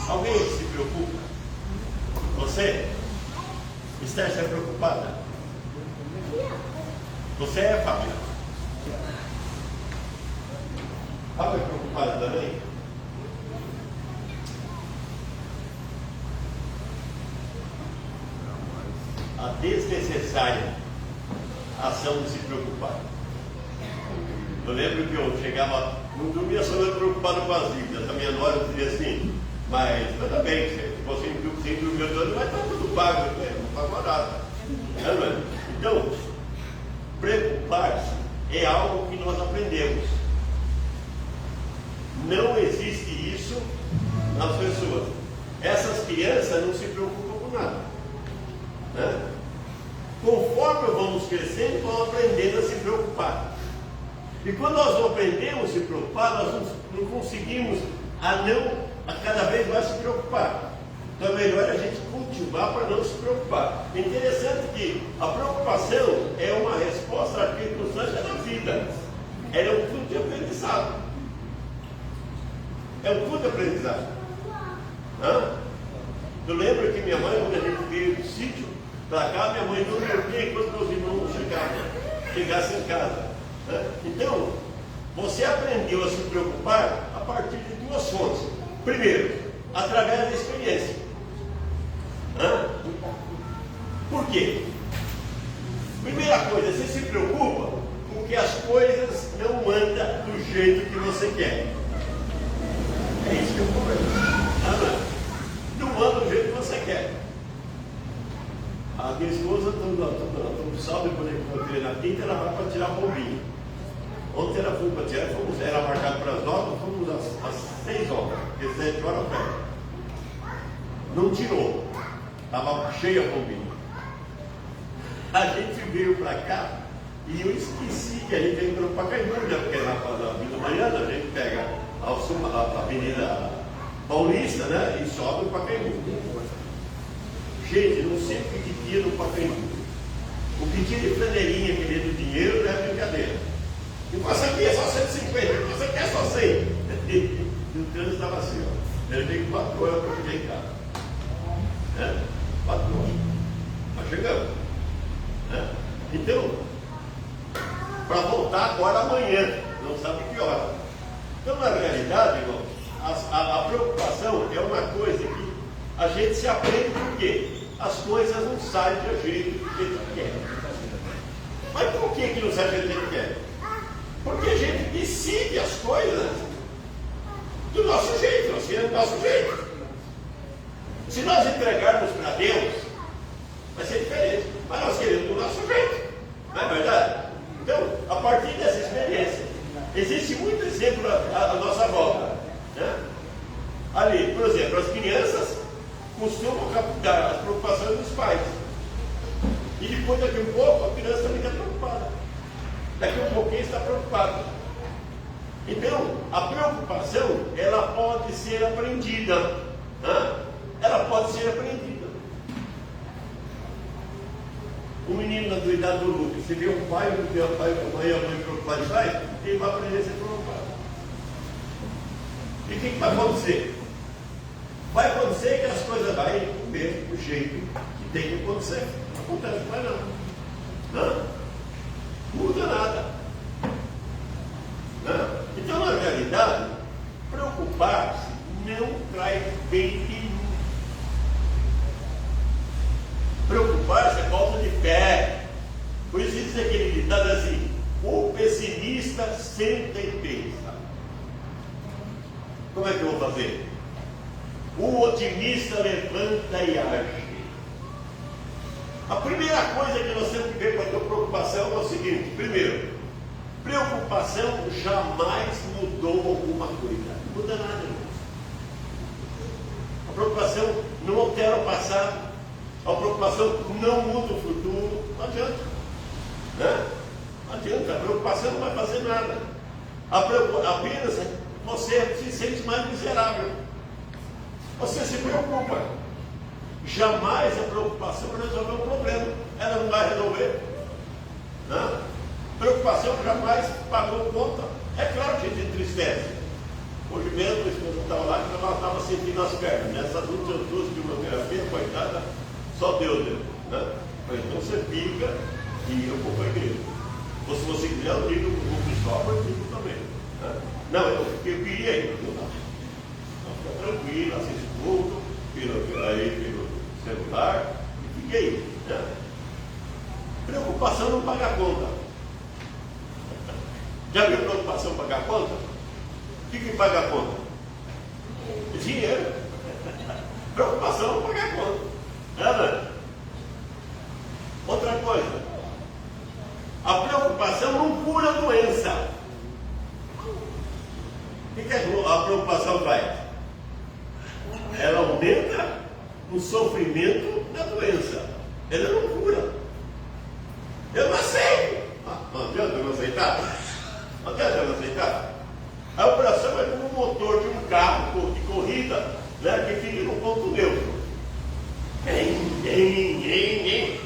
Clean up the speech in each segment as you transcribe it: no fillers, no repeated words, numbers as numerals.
Alguém se preocupa? Você? Esther, você é preocupada? Você é, Fábio? Fábio é preocupada também? A desnecessária ação de se preocupar. Eu lembro que eu chegava, não dormia só preocupado com as dívidas. A minha nora dizia assim, mas tudo bem, se você sem dormir todo, vai estar tudo pago, né? Não pagou nada. Então, preocupar-se é algo que nós aprendemos. Não existe isso nas pessoas. Essas crianças não se preocupam com nada, né? Conforme vamos crescendo, vamos aprendendo a se preocupar. E quando nós não aprendemos a se preocupar, nós não conseguimos a cada vez mais se preocupar. Então é melhor a gente cultivar para não se preocupar. É interessante que a preocupação é uma resposta à circunstância da vida. Ela é um ponto de aprendizado. É um ponto de aprendizado. Eu lembro que minha mãe, quando a gente veio do sítio para cá, minha mãe não dormia enquanto meus irmãos chegassem em casa. Então, você aprendeu a se preocupar a partir de duas fontes. Primeiro, através da experiência. Por quê? Primeira coisa, você se preocupa porque as coisas não andam do jeito que você quer. É isso que eu converso. Não anda do jeito que você quer. A minha esposa, no sábado, quando eu encontrei na quinta, ela vai para tirar a bombinha. Ontem ela foi para tirar, era marcado para as 9, fomos às 6 horas, porque 7 horas perto. Não tirou, estava cheia a bombinha. A gente veio para cá e eu esqueci que a gente entrou para Pacaembu, né? Porque na Vila Mariana a gente pega a Avenida Paulista, né? E sobe para Pacaembu. Gente, não sei o que tinha no Pacaembu. O que tinha de flanelinha querendo dinheiro não é brincadeira. E passa aqui é só 150, passa aqui é só 100. E o trânsito estava assim, ó. Ele veio 4 horas para chegar em casa. 4 horas. Mas chegamos. Então, para voltar agora amanhã, não sabe que hora. Então, na realidade, irmão, a preocupação é uma coisa que a gente se aprende porque as coisas não saem do jeito que a gente quer. Mas por que não sai do jeito que a gente quer? Porque a gente decide as coisas do nosso jeito, nós queremos do nosso jeito. Se nós entregarmos para Deus, vai ser diferente, mas nós queremos do nosso jeito, não é verdade? Então, a partir dessa experiência, existe muito exemplo à nossa volta, né? Ali, por exemplo, as crianças costumam captar as preocupações dos pais, e depois, daqui um pouco, a criança fica preocupada. Daqui um pouquinho está preocupado. Então, a preocupação, ela pode ser aprendida. Ela pode ser aprendida. Um menino da idade do Lucas, se vê um pai, o pai, a mãe e a mãe preocupados demais, ele vai aprender a ser preocupado. E o que vai acontecer? Vai acontecer que as coisas vão do mesmo jeito que tem que acontecer. Não acontece mais não. Muda nada. Então, na realidade, preocupar-se não traz bem nenhum. Preocupar-se é falta de fé. Por isso diz aquele ditado assim: o pessimista senta e pensa. Como é que eu vou fazer? O otimista levanta e age. A primeira coisa que nós temos que ver para ter preocupação é o seguinte: primeiro, preocupação jamais mudou alguma coisa. Não muda nada, irmãos. A preocupação não altera o passado. A preocupação não muda o futuro. Não adianta. Não adianta. A preocupação não vai fazer nada. Apenas você se sente mais miserável. Você se preocupa. Jamais a preocupação vai resolver um problema. Ela não vai resolver. Preocupação jamais pagou conta. É claro que a gente entristece. Hoje mesmo, a esposa estava lá, ela estava sentindo as pernas. Nessas últimas duas quimioterapias, coitada, só Deus deu. Né? Mas então você fica e eu vou para a igreja. Ou se você quiser, eu digo o pessoal, eu digo também. Né? Não, eu queria ir. Não, fica tranquilo, assiste tudo, pelo celular e fica aí. Né? Preocupação não paga a conta. Já viu preocupação pagar a conta? O que paga a conta? Dinheiro. Preocupação não paga a conta. Né? Outra coisa, a preocupação não cura a doença. O que a preocupação faz? Ela aumenta o sofrimento da doença. Ela não cura. Eu não aceito. Não adianta eu não aceitar? Não adianta eu não aceitar? A operação é como o motor de um carro de corrida, né, que fica no ponto neutro.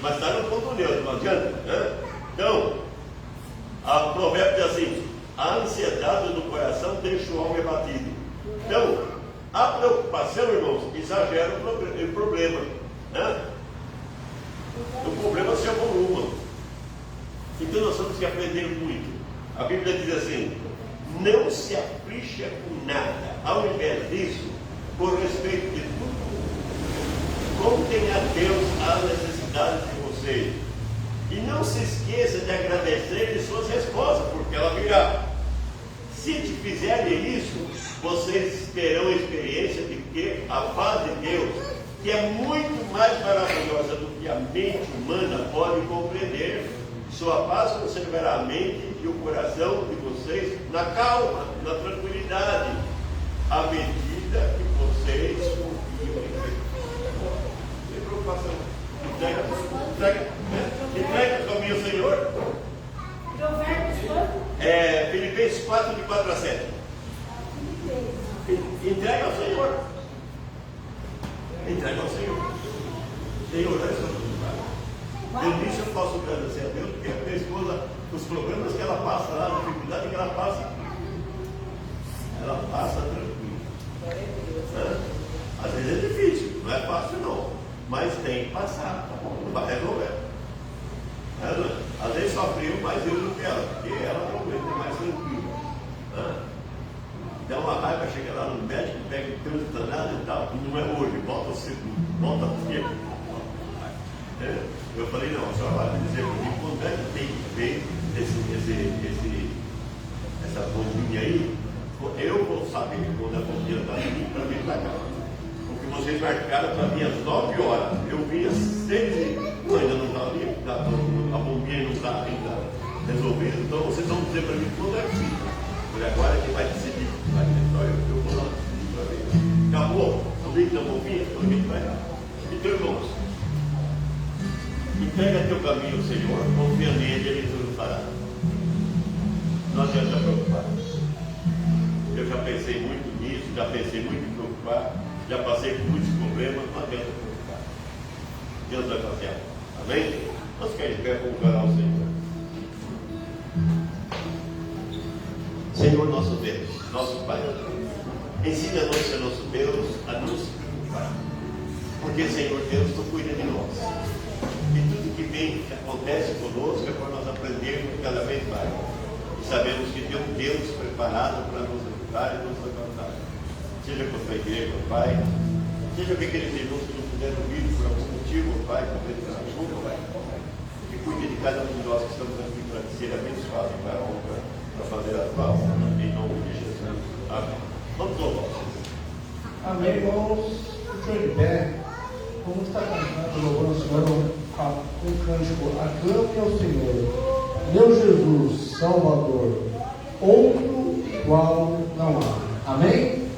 Mas está no ponto neutro, não adianta. Né? Então, a provérbio diz assim: a ansiedade do coração deixa o homem abatido. Então, a preocupação, irmãos, exagera o problema. Né? O problema se avoluma. Então nós temos que aprender muito. A Bíblia diz assim: não se aflige com nada. Ao invés disso, por respeito de tudo, contem a Deus as necessidades de vocês. E não se esqueça de agradecer de suas respostas, porque ela virá. Se te fizerem isso, vocês terão a experiência de que a paz de Deus, que é muito mais maravilhosa do que a mente humana pode compreender, sua paz conservará a mente e o coração de vocês na calma, na tranquilidade, à medida que vocês confiam em Deus. Sem preocupação. Entrega o caminho ao Senhor. Filipenses 4, de 4 a 7. Entrega ao Senhor. Entrega ao Senhor. Senhor, olha só. Eu disse, eu posso agradecer a Deus, porque a minha esposa, os problemas que ela passa lá, a dificuldade que ela passa tranquilo. Às vezes é difícil, não é fácil não, mas tem que passar, não vai resolver. Às vezes sofreu mais eu do que ela, porque ela é mais tranquila. Dá uma raiva, chega lá no médico, pega o trânsito danado e tal, não é hoje, volta o segundo, volta a terceiro. Eu falei, não, a senhora vai me dizer para mim quando é que tem que ver essa bombinha aí. Eu vou saber quando a bombinha está vindo para vir para cá. Porque vocês marcaram para mim às 9 horas. Eu vim às 6 e ainda não está ali, a bombinha não está ainda resolvida. Então vocês vão dizer para mim quando é que fica. Por agora é quem vai decidir. Eu vou lá decidir para ver. Acabou? O link da bombinha? Então a gente vai lá. Então, irmãos, entrega teu caminho ao Senhor, confia nele, ele tudo fará. Não adianta preocupar. Eu já pensei muito nisso, já pensei muito em preocupar, já passei por muitos problemas, não adianta preocupar. Deus vai fazer algo. Amém? Nós queremos de pé para orar ao Senhor. Senhor nosso Deus, nosso Pai, ensina-nos, Senhor nosso Deus, a nos preocupar. Porque, Senhor Deus, Tu cuida de nós. E tudo que vem, que acontece conosco, é para nós aprendermos cada vez mais. E sabemos que tem um Deus preparado para nos ajudar e nos levantar. Seja com a tua igreja, Pai. Seja com aqueles irmãos que não puderam vir por algum motivo, Pai, por vezes desculpa, Pai. Que cuide de cada um de nós que estamos aqui para ser abençoados para a honra, para fazer a tua obra. Em nome de Jesus. Amém. Vamos louvar. Amém, irmãos. Fiquem de pé. Como está cantando, louvando o Senhor, um cântico, aclame ao Senhor, meu Jesus, Salvador, outro igual não há. Amém?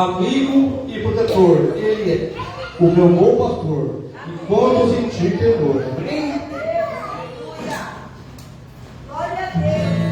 amigo e protetor. Ele é o meu bom pastor. E quando sentir temor. Amém? Glória a Deus.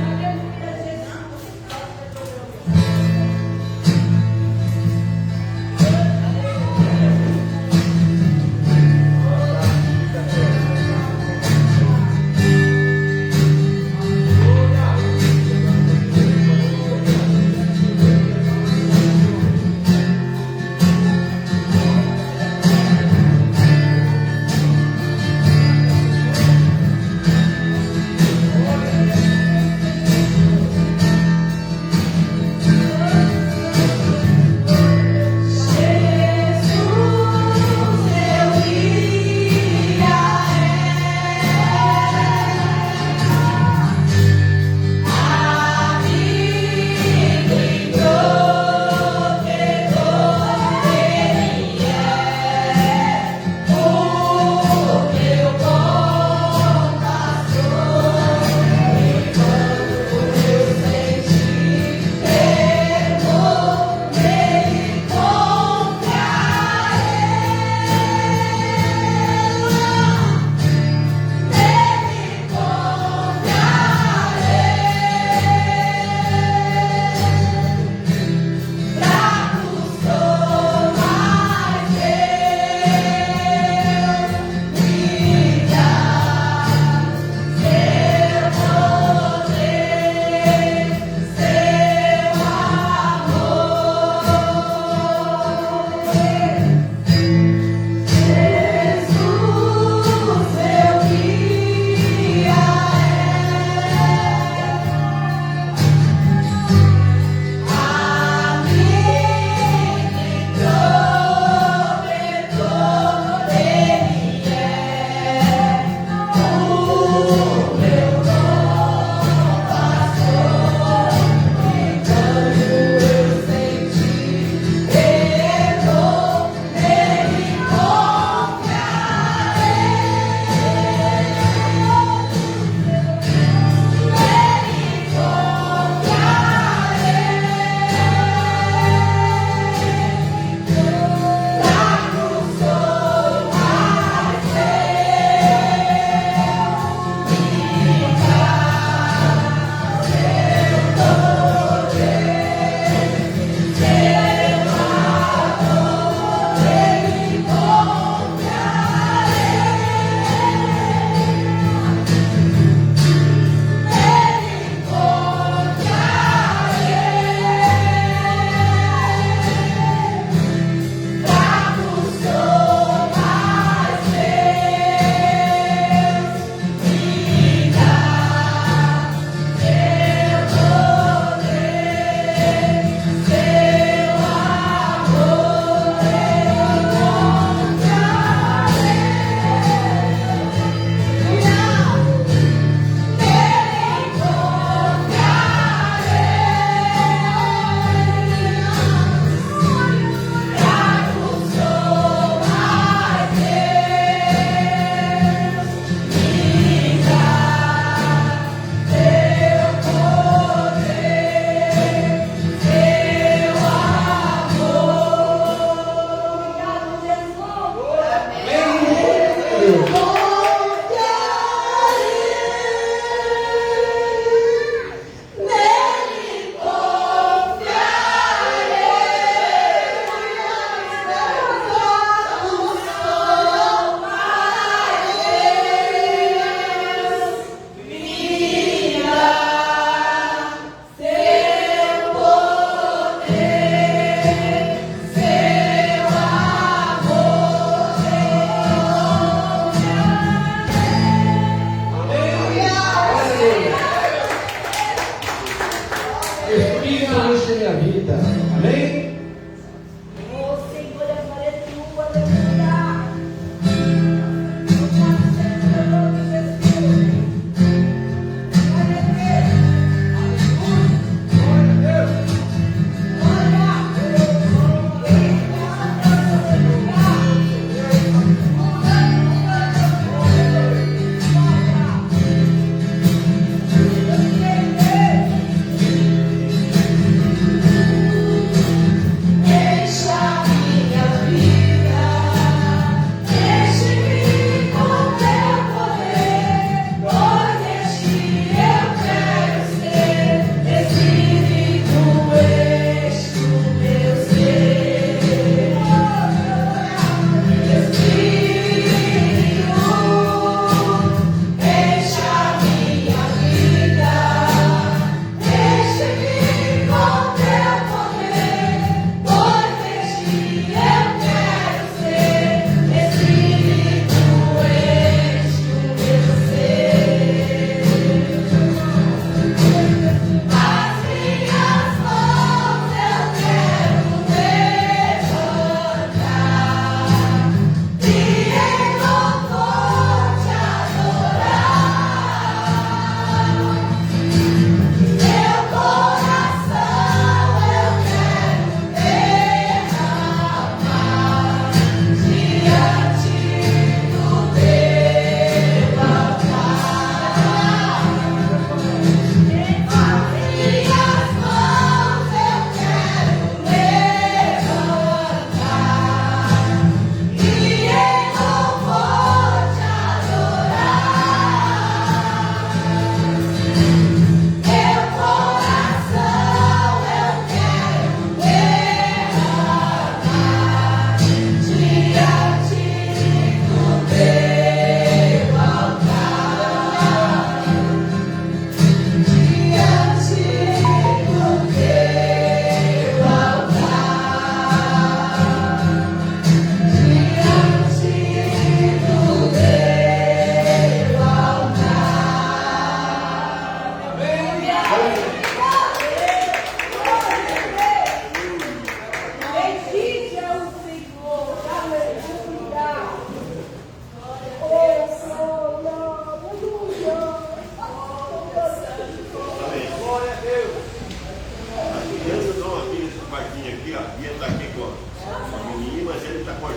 Aleluia, Jesus.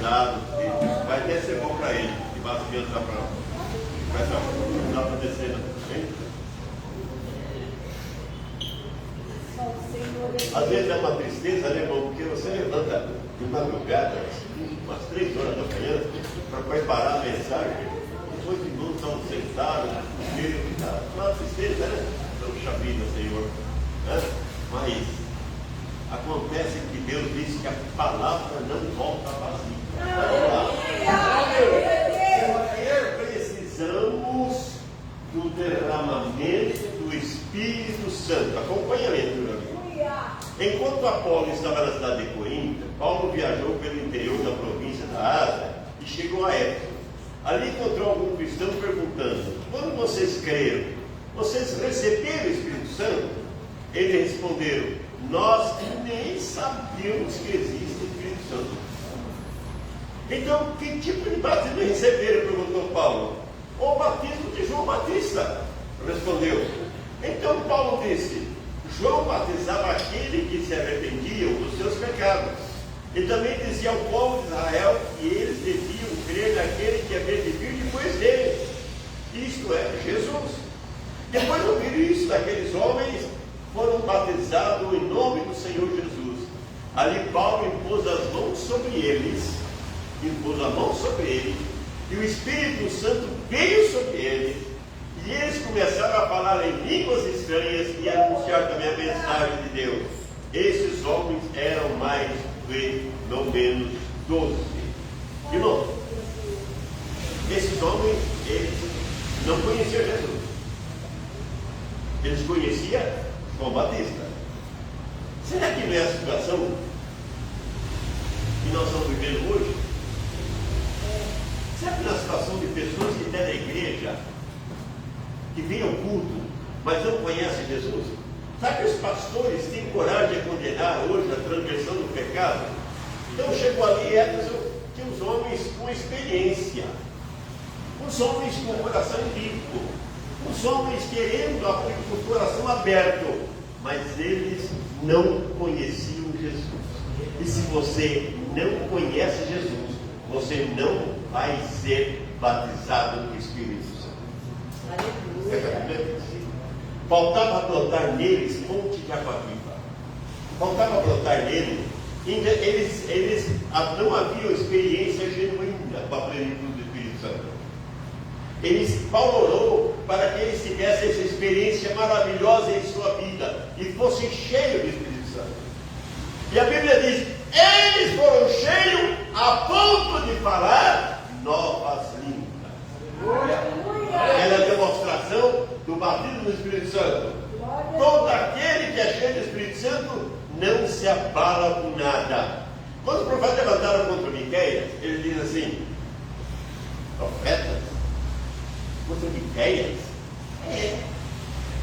pesado, vai até ser bom para ele, que vai adiantar para não dá para descer, não. Às vezes é uma tristeza, né, irmão? Porque você levanta de madrugada, umas 3 horas da manhã, para preparar a mensagem, depois de novo estão sentados, está uma tristeza, né? Puxa vida, Senhor. Né? Mas acontece que Deus disse que a palavra não volta vazia. Precisamos do derramamento do Espírito Santo. Acompanhamento, meu amigo. Enquanto Apolo estava na cidade de Corinto, Paulo viajou pelo interior da província da Ásia e chegou a Éfeso. Ali encontrou algum cristão perguntando: quando vocês creram, vocês receberam o Espírito Santo? Eles responderam: nós nem sabíamos que existe o Espírito Santo. Então, que tipo de batismo receberam? Perguntou Paulo. O batismo de João Batista, respondeu. Então Paulo disse: João batizava aquele que se arrependiam dos seus pecados. E também dizia ao povo de Israel que eles deviam crer naquele que havia de vir depois dele, isto é, Jesus. Depois de ouvir isso daqueles homens, foram batizados em nome do Senhor Jesus. Ali Paulo impôs as mãos sobre eles, impôs a mão sobre eles, e o Espírito Santo veio sobre eles, e eles começaram a falar em línguas estranhas e a anunciar também a mensagem de Deus. Esses homens eram mais de não menos 12. De novo, esses homens, eles não conheciam Jesus. Eles conheciam João Batista. Será que não é a situação que nós estamos vivendo hoje? Será que não é a situação de pessoas que estão na igreja, que vêm ao culto, mas não conhecem Jesus? Sabe que os pastores têm coragem de condenar hoje a transgressão do pecado? Então chegou ali Éfeso, tinha uns homens com experiência, uns homens com o coração limpo, uns homens querendo com o coração aberto, mas eles não conheciam Jesus. E se você não conhece Jesus, você não vai ser batizado no Espírito Santo. Aleluia. Faltava brotar neles fonte de água viva. Faltava brotar neles. Eles não haviam experiência genuína com a plenitude do Espírito Santo. Paulo orou para que eles tivessem essa experiência maravilhosa em sua vida e fossem cheios do Espírito Santo. E a Bíblia diz: eles foram cheios a ponto de falar novas línguas. Ela é a demonstração do batismo do Espírito Santo. Todo aquele que é cheio do Espírito Santo não se abala com nada. Quando os profetas levantaram contra Miqueias, ele diz assim: profetas? Contra Miqueias?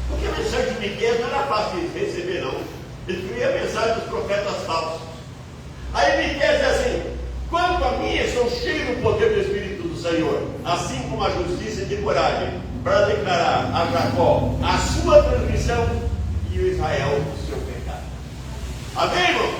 Porque a mensagem de Miqueias não era fácil de receber, não. Ele queria a mensagem dos profetas falsos. Aí Miqueias diz assim: quanto a mim, eu sou cheio do poder do Espírito do Senhor, assim como a justiça e de coragem, para declarar a Jacó a sua transgressão e o Israel o seu pecado. Amém, irmão?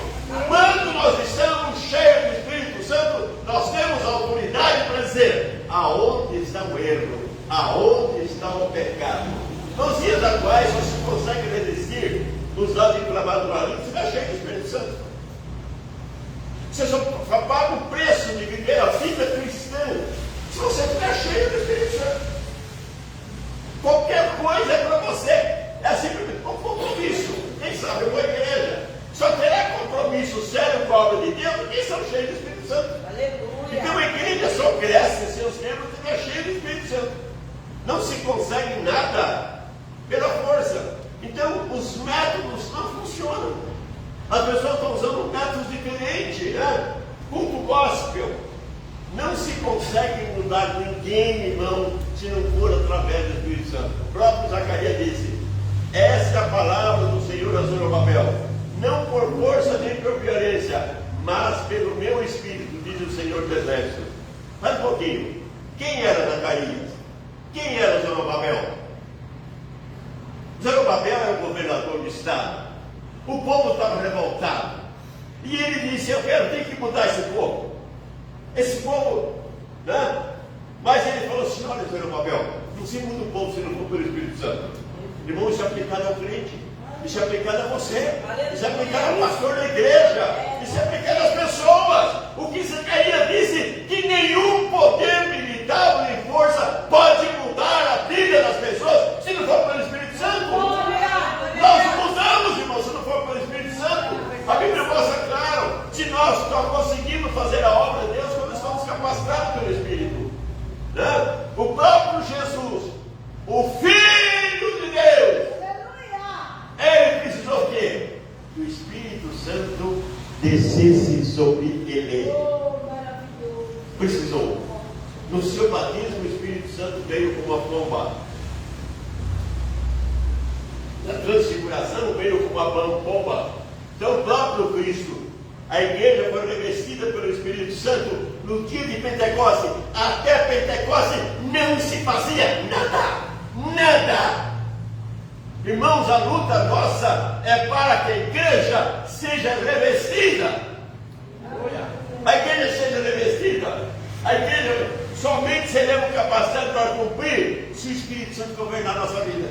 Quando nós estamos cheios do Espírito Santo, nós temos a autoridade para dizer aonde está o erro, aonde está o pecado. Nos dias atuais, você consegue resistir nos lados inflamados do marido, você está cheio do Espírito Santo. Você só paga o preço de viver a vida cristã se você estiver cheio do Espírito Santo. Qualquer coisa é para você. É simplesmente um compromisso. Quem sabe eu vou à igreja. Só terá compromisso sério com a obra de Deus quem são cheios do Espírito Santo. Aleluia. Então a igreja só cresce se os membros estiverem cheios do Espírito Santo. Não se consegue nada pela força. Então os métodos não funcionam. As pessoas estão usando métodos diferentes, né? Culto gospel. Não se consegue mudar ninguém, irmão, se não for através do Espírito Santo. O próprio Zacarias disse: essa é a palavra do Senhor a Zorobabel, não por força nem por violência, mas pelo meu Espírito, diz o Senhor dos Exércitos. Faz um pouquinho. Quem era Zacarias? Quem era Zorobabel? Zorobabel era o governador do estado. O povo estava revoltado. E ele disse: eu quero ter que mudar esse povo. esse povo, né? Mas ele falou assim: olha, Zorobabel, não se muda o povo se não for pelo Espírito Santo. Irmão, isso é aplicado ao crente, isso é aplicado a você, isso é aplicado ao pastor da igreja, isso é aplicado às pessoas. O que Zacarias disse, que nenhum poder militar ou de força pode mudar a vida das pessoas se não for pelo Espírito Santo. Nós mudamos, irmão, se não for pelo Espírito Santo. A Bíblia mostra claro, se nós só conseguimos fazer a obra de Deus quando estamos capacitados pelo Espírito, né? O próprio Jesus, o Filho de Deus, ele precisou o quê? Que o Espírito Santo descesse sobre ele. Precisou. No seu batismo, o Espírito Santo veio como uma pomba. Na transfiguração, veio como uma pomba. Então, o próprio Cristo, a igreja foi revestida pelo Espírito Santo no dia de Pentecostes. Até Pentecostes não se fazia nada. Nada. Irmãos, a luta nossa é para que a igreja seja revestida. A igreja seja revestida. A igreja somente seremos capacitados para cumprir se o Espírito Santo governar a nossa vida.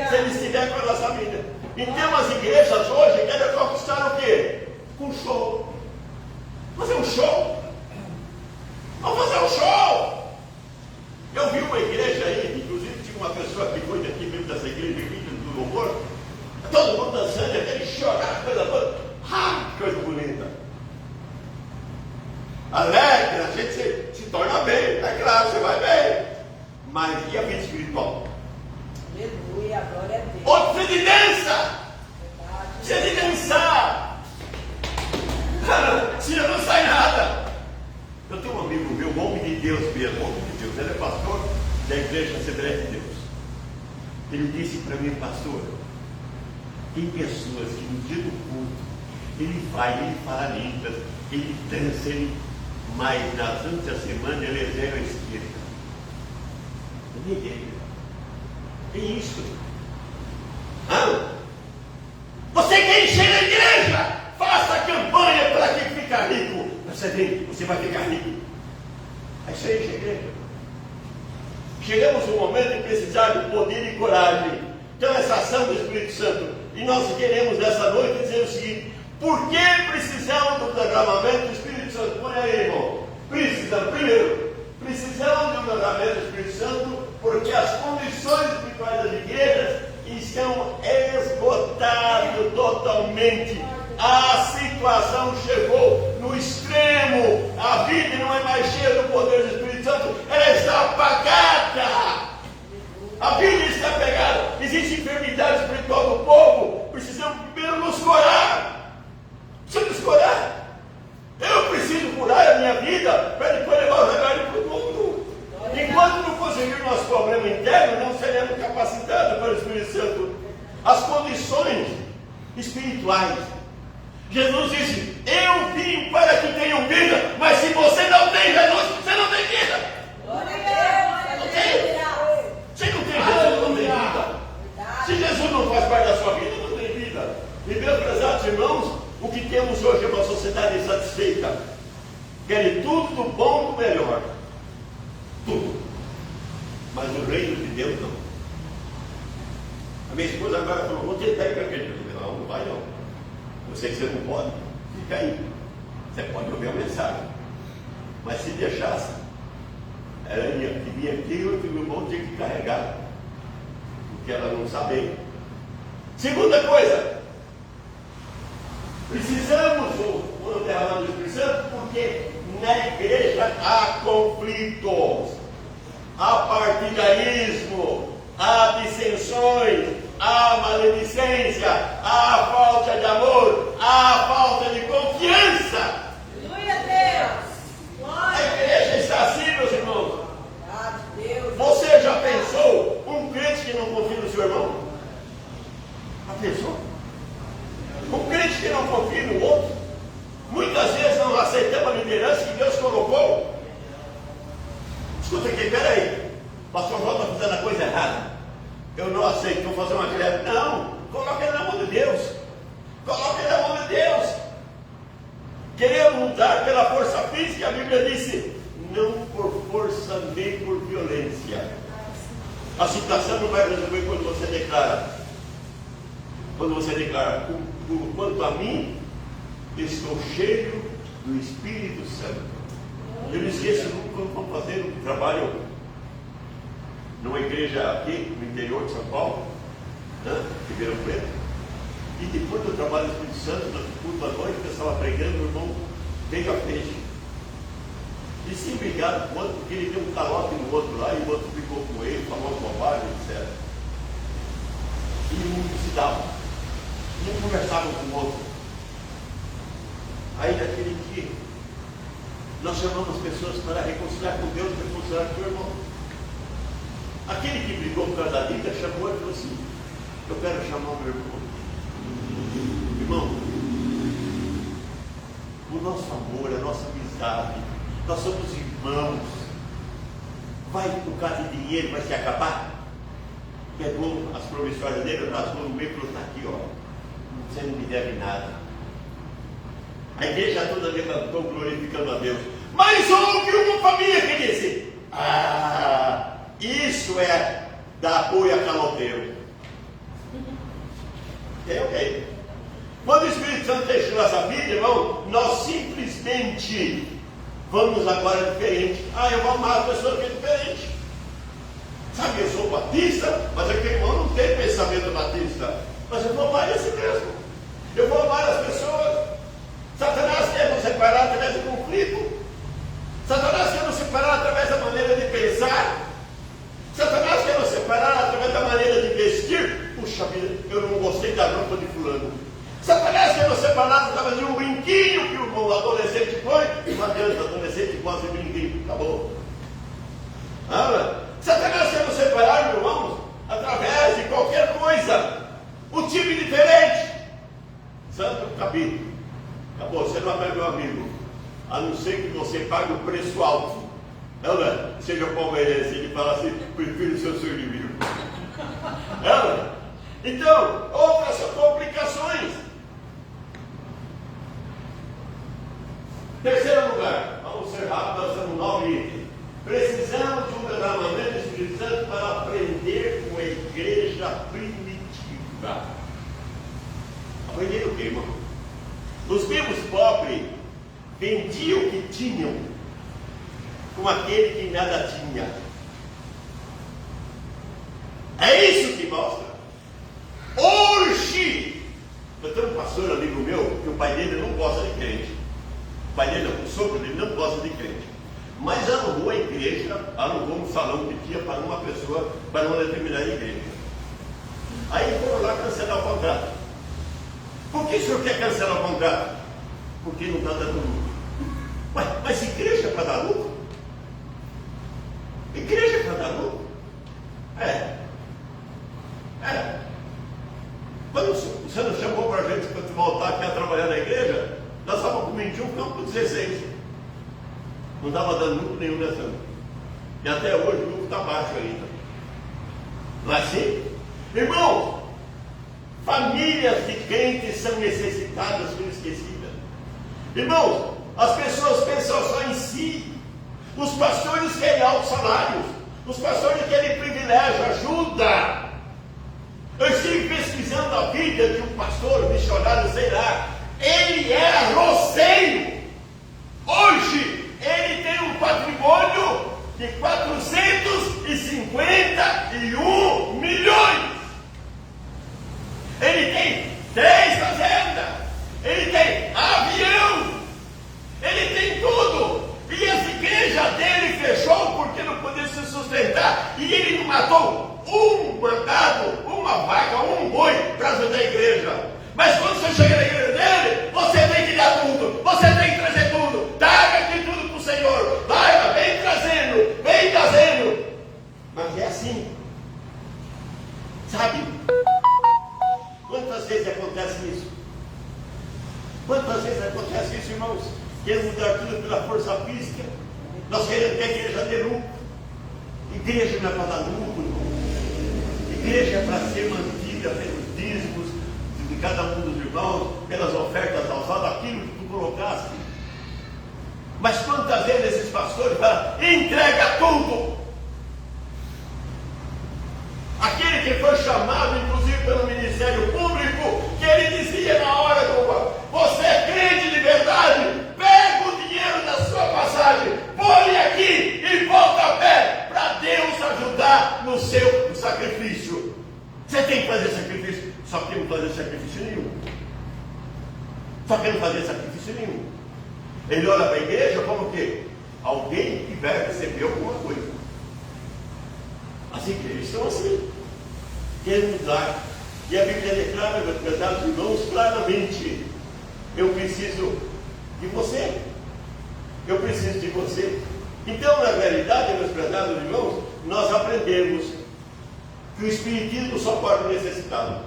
Se ele estiver com a nossa vida. Então as igrejas hoje querem conquistar o quê? Com show. Fazer um show. Vamos fazer um show. Eu vi uma igreja aí, inclusive tinha uma pessoa que cuida aqui mesmo dessa igreja aqui, do louvor, todo mundo dançando, aquele chorar, coisa toda. Que coisa bonita. Alegre, a gente se torna bem, é claro, você vai bem. Mas e a vida espiritual? Aleluia, glória a Deus. Outro precisa de dança. Precisa de dançar. Se não sai nada. Eu tenho um amigo meu, um homem de Deus mesmo, homem de Deus. Ele é pastor da igreja Assembleia de Deus. Ele disse para mim: pastor, tem pessoas que no dia do culto ele vai, ele fala línguas, ele dança, mas durante a semana ele é zero à esquerda. Ninguém. Tem isso. Você quer encher a igreja? Faça campanha para quem fica rico. Você vai ficar rico. É isso aí, enche a igreja. Chegamos no momento de precisar de poder e coragem. Então essa ação do Espírito Santo. E nós queremos nessa noite dizer o seguinte: por que precisamos do derramamento do Espírito Santo? Põe aí, irmão. Primeiro, precisamos do derramamento do Espírito Santo porque as condições espirituais das igrejas estão esgotadas totalmente. A situação chegou no extremo. A vida não é mais cheia do poder do Espírito Santo, ela está apagada. A vida está apagada. Existe enfermidade espiritual do povo. Precisamos primeiro nos curar. Precisamos nos curar. Eu preciso curar a minha vida para depois levar o remédio para o mundo. Enquanto não conseguir nosso problema interno, não seremos capacitados pelo Espírito Santo. As condições espirituais. Jesus disse: eu vim para que tenham vida, mas se você não tem Jesus, você não tem vida. Não tem. Se não tem Jesus, não tem vida. Se Jesus não faz parte da sua vida, não tem vida. E meus prezados irmãos, o que temos hoje é uma sociedade insatisfeita. Querem tudo do bom e do melhor. Tudo. Mas o reino de Deus não. A minha esposa agora falou: vou tentar ir para a igreja. Não, não vai não. Eu sei que você não pode. Fica aí. Você pode ouvir a mensagem. Mas se deixasse, ela ia vir aqui e o irmão tinha que carregar. Porque ela não sabia. Segunda coisa. Precisamos do derramamento do Espírito Santo porque na igreja há conflitos, há partidarismo, há dissensões, há maledicência, há falta de amor, há falta de confiança. Aleluia, Deus. A igreja está assim, meus irmãos. Deus. Você já pensou um crente que não confia no seu irmão? Já pensou? Um crente que não confia no outro? Muitas vezes não aceitamos a liderança que Deus colocou. Escuta aqui, peraí. O pastor João está fazendo a coisa errada. Eu não aceito, vou fazer uma greve. Não, coloque ele na mão de Deus. Coloque ele na mão de Deus. Querer diz que a Bíblia disse, não por força nem por violência. A situação não vai resolver quando você declara. Quando você declara, quanto a mim, estou cheio do Espírito Santo. Eu não esqueço nunca quando vou fazer um trabalho numa igreja aqui no interior de São Paulo, né? Ribeirão Preto. E depois do trabalho do Espírito Santo, no culto à noite, eu estava pregando, o irmão veio à frente. E sim, obrigado com o outro, porque ele deu um calote no outro lá, e o outro ficou com ele, falou bobagem, etc. E um se dava. Um conversava com o outro. Aí naquele dia, nós chamamos pessoas para reconciliar com Deus, reconciliar com o irmão. Aquele que brigou por causa da Bíblia chamou e falou assim, eu quero chamar o meu irmão. Irmão, o nosso amor, a nossa amizade, nós somos irmãos. Vai por causa de dinheiro, vai se acabar? Pegou as promissórias dele, rasgou no meio e falou, está aqui, ó. Você não me deve nada. A igreja toda levantou glorificando a Deus. Mas houve uma família que disse, isso é dar apoio a caloteiro. Ok. Quando o Espírito Santo deixou essa vida, irmão, nós simplesmente vamos agora diferente. Eu vou amar a pessoa que é diferente. Sabe, eu sou batista, mas aquele irmão não tem pensamento batista. Mas eu vou amar esse mesmo. Eu vou amar as pessoas. Satanás quer nos separar através do conflito. Satanás quer nos separar através da maneira de pensar. Satanás quer nos separar através da maneira de vestir. Puxa vida, eu não gostei da roupa de fulano. Satanás quer nos separar através de um brinquinho que o adolescente põe. E não adianta, adolescente gosta de brinquinho. Acabou. Satanás quer nos separar, meus irmãos, através de qualquer coisa. Um time diferente. Santo capítulo. Acabou, você não é meu amigo. A não ser que você pague o preço alto. Seja palmeirense, ele fala assim, prefiro ser seu inimigo. Então, outras complicações. Terceiro lugar, vamos ser rápidos, nós estamos 9 itens. Precisamos de um derramamento do Espírito Santo para aprender com a igreja primitiva. Aprender o que, irmão? Os mesmos pobres vendiam o que tinham com aquele que nada tinha. É isso que mostra. Hoje, eu tenho um pastor amigo meu, que o pai dele não gosta de crente. O pai dele, o sogro dele não gosta de crente. Mas alugou a igreja, alugou um salão que tinha para uma pessoa, para uma determinada igreja. Aí foram lá cancelar o contrato. Por que o senhor quer cancelar o contrato? Porque não está dando lucro. Mas igreja é para dar lucro? Igreja é para dar lucro? Quando você não chamou para a gente para voltar aqui a trabalhar na igreja, nós estávamos com 21, ficamos com 16. Não estava dando lucro nenhum nessa ano. E até hoje o lucro está baixo ainda. Não é assim? Irmão, famílias de crentes são necessitadas, são esquecidas. Irmãos, as pessoas pensam só em si. Os pastores querem altos salários. Os pastores querem privilégio, ajuda. Eu estive pesquisando a vida de um pastor, missionário, sei lá. Ele era roceiro. Hoje, ele tem um patrimônio de 451 milhões. Ele tem 3 fazendas. Ele tem avião. Ele tem tudo. E essa igreja dele fechou porque não podia se sustentar. E ele não matou um mandado, uma vaca, um boi para ajudar a igreja. Mas quando você chega na igreja dele, você tem que dar tudo. Você tem que trazer tudo. Traga aqui tudo para o Senhor. Vai, vem trazendo, vem trazendo. Mas é assim. Sabe? Quantas vezes acontece isso? Quantas vezes acontece isso, irmãos? Queremos mudar tudo pela força física. Nós queremos que a igreja dê lucro. Igreja não é para dar lucro, irmão. Igreja é para ser mantida pelos dízimos de cada um dos irmãos, pelas ofertas alçadas, aquilo que tu colocaste. Mas quantas vezes esses pastores falam, entrega tudo. Aquele que foi chamado, inclusive, pelo Ministério Público, que ele dizia na hora do... Você é crente de verdade? Pega o dinheiro da sua passagem, põe aqui e volta a pé, para Deus ajudar no seu sacrifício. Você tem que fazer sacrifício, só que não fazer sacrifício nenhum. Só que não fazer sacrifício nenhum. Ele olha para a igreja como o quê? Alguém que vai receber alguma coisa. As igrejas são assim. Querem mudar. E a Bíblia declara, meus prezados irmãos, claramente: eu preciso de você. Eu preciso de você. Então, na realidade, meus prezados irmãos, nós aprendemos que o espiritismo só pode necessitado.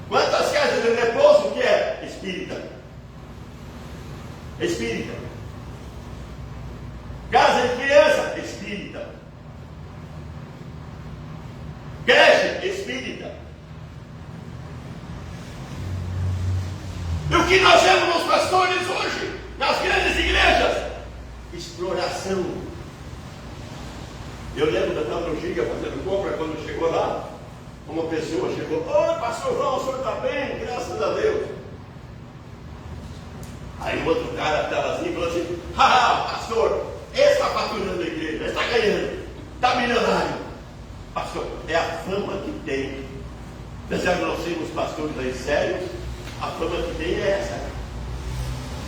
Quantas casas de repouso que é? Espírita. Espírita. Casa de criança? Espírita. Creche? Espírita. E o que nós vemos nos pastores hoje, nas grandes igrejas? Exploração. Eu lembro da teologia fazendo compra, quando chegou lá, uma pessoa chegou: oi, pastor João, o senhor está bem? Graças a Deus. Aí o outro cara estava assim, falou assim: pastor, esse está faturando a igreja, está ganhando, está milionário. Pastor, é a fama que tem. Apesar de nós sermos pastores aí sérios, a fama que tem é essa.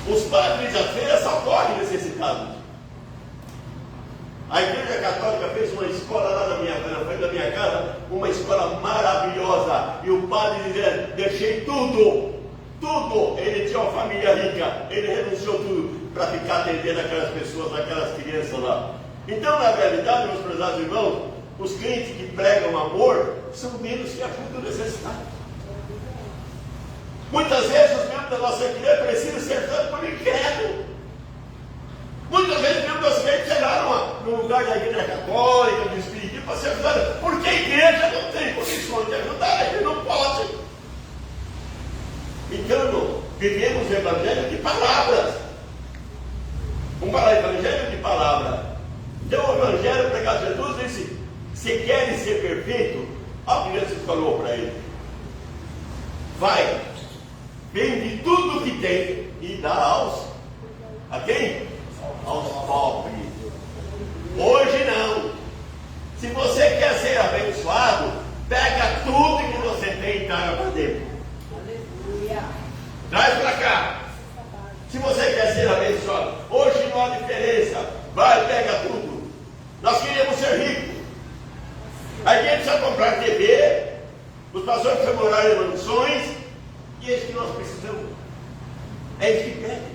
Os padres à feira só correm necessitados. A Igreja Católica fez uma escola lá na frente da minha casa, uma escola maravilhosa. E o padre dizia: deixei tudo. Ele tinha uma família rica, ele renunciou tudo para ficar atendendo aquelas pessoas, aquelas crianças lá. Então, na realidade, meus prezados irmãos, os crentes que pregam amor são menos que ajudam o necessitado. Muitas vezes os membros da nossa igreja precisam ser tanto por incrédulo. Muitas vezes membros da nossa igreja chegaram no lugar da Igreja Católica, do Espiritismo, para ser ajudados, porque a igreja não tem condições de ajudar, a gente não pode. Então, vivemos o evangelho de palavras. Vamos falar evangelho de palavra. Então, o evangelho pregado de Jesus disse: se querem ser perfeito, olha o que Jesus falou para ele: vai, vende tudo que tem e dá a quem? Aos pobres. Hoje não. Se você quer ser abençoado, pega tudo que você tem e traga para dentro. Aleluia. Traz para cá. Se você quer ser abençoado, hoje não há diferença. Vai, pega tudo. Nós queríamos ser ricos. A gente precisa comprar TV, os pastores precisam morar em mansões, e é isso que nós precisamos. É isso que pede.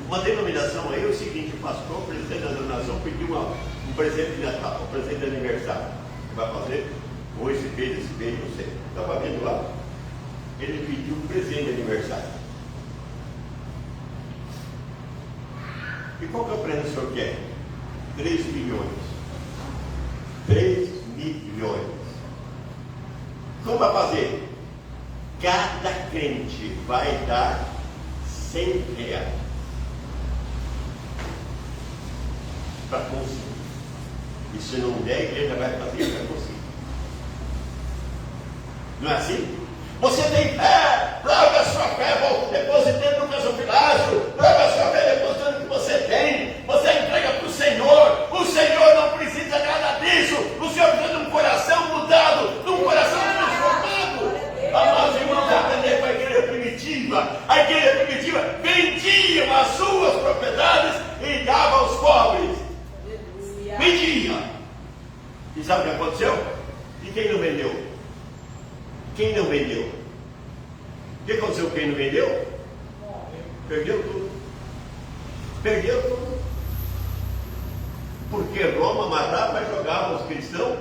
Uma denominação aí é o seguinte: o pastor, o presidente da denominação, pediu um presente de Natal, um presente de aniversário. Vai fazer, ou esse mês, não sei. Estava vendo lá. Ele pediu um presente de aniversário. E qual que é o presente que o senhor quer? 3 milhões. 3 milhões. Como vai fazer? Cada crente vai dar 100 reais para conseguir. E se não der, a igreja vai fazer para conseguir. Não é assim? Você tem fé, larga a sua fé, depositando no gasofilácio, larga a sua fé depositando o que você tem, você entrega para o Senhor não precisa nada disso, o Senhor precisa de um coração mudado, de um coração transformado. Amados irmãos, aprender com a igreja primitiva vendia as suas propriedades e dava aos pobres. Vendia. E sabe o que aconteceu? E quem não vendeu? Quem não vendeu? O que aconteceu com quem não vendeu? Perdeu tudo. Perdeu tudo. Porque Roma amarrava e jogava os cristãos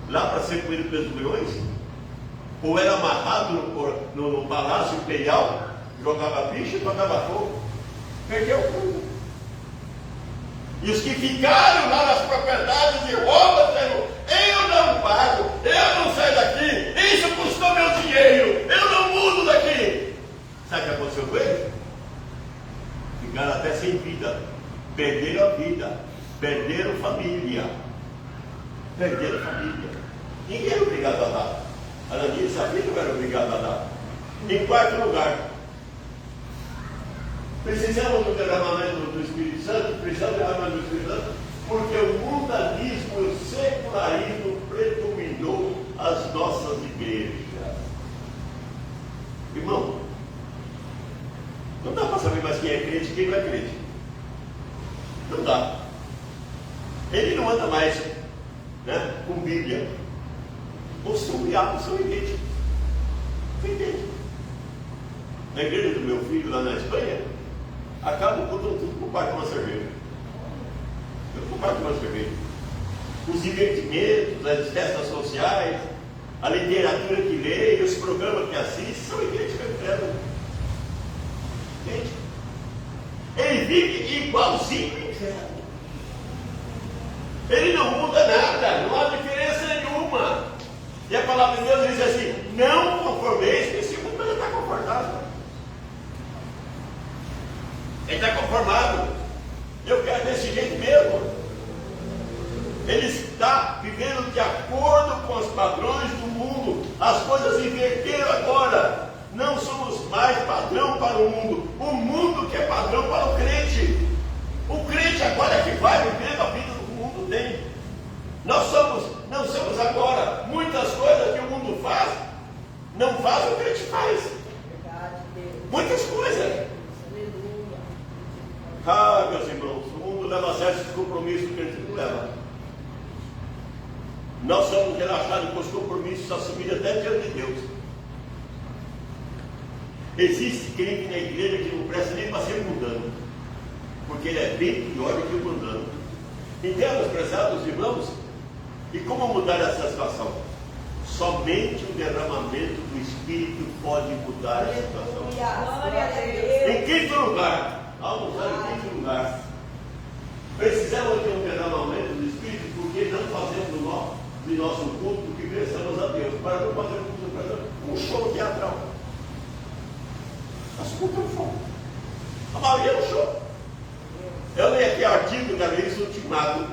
lá para ser comido pelos leões, ou era amarrado no palácio imperial, jogava bicho e jogava fogo. Perdeu tudo. E os que ficaram lá nas propriedades de Roma, disseram: eu não pago, eu não saio daqui, isso custou meu dinheiro, eu não mudo daqui. Sabe o que aconteceu com eles? ficaram até sem vida, perderam a vida, perderam família. Perderam família. Ninguém era obrigado a dar. Ananias e Safira não era obrigado a dar. Em quarto lugar, precisamos do derramamento do Espírito Santo, precisamos do derramamento do Espírito Santo, porque o mundanismo e o secularismo predominou as nossas igrejas. Irmão, não dá para saber mais quem é crente e quem não é crente. Não dá. Ele não anda mais, né, com Bíblia. Os subdiabos são idênticos. São idênticos. Na igreja do meu filho lá na Espanha, acaba o culto tudo compartilhando uma cerveja. Tudo compartilhando uma cerveja. Os divertimentos, as festas sociais, a literatura que lê, os programas que assiste, são idênticos ao inferno. Idênticos. Ele vive igualzinho ao inferno. Ele não muda nada, não há diferença nenhuma. E a palavra de Deus diz assim: não conformeis com esse mundo, mas ele está confortável. Ele está conformado. Eu quero desse jeito mesmo. Ele está vivendo de acordo com os padrões do mundo. As coisas inverteram agora. Não somos mais padrão para o mundo. O mundo que é padrão para o crente. O crente agora é que vai viver a vida que o mundo tem. Não somos agora. Muitas coisas que o mundo faz, não faz, o crente faz. Muitas coisas. Ah, meus irmãos, o mundo leva certos compromissos que o crente não leva. Nós somos relaxados com os compromissos assumidos até diante de Deus. Existe crente na igreja que não presta nem para ser mundano, porque ele é bem pior do que o mundano. Entendemos, prezados irmãos? E como mudar essa situação? Somente o derramamento do Espírito pode mudar a situação. Em quinto lugar, vamos usar em quinto lugar, precisamos de um derramamento do Espírito, porque não fazemos de nosso culto o que pensamos a Deus. Para não fazer um show teatral. Nosso culto é um show. A maioria é um show. Eu li aqui artigo da Lei Ultimato.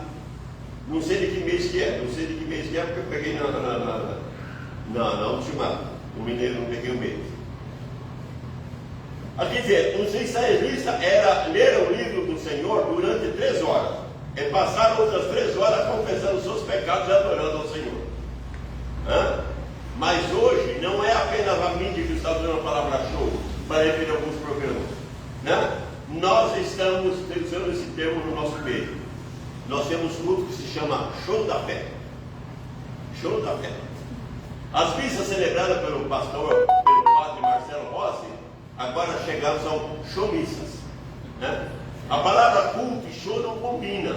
Não sei de que mês que é. Não sei de que mês que é, porque eu peguei na Ultimato. O mineiro não peguei o mês. Aqui diz, um sensacionalista era ler o livro do Senhor durante 3 horas. E passar outras 3 horas confessando seus pecados e adorando ao Senhor. Mas hoje não é apenas a mídia que está usando a palavra show para referir alguns programas. Nós estamos usando esse termo no nosso meio. Nós temos um culto que se chama Show da Fé. Show da Fé. As missas celebradas pelo padre Marcelo Rossi, agora chegamos ao show missas. A palavra culto e show não combina.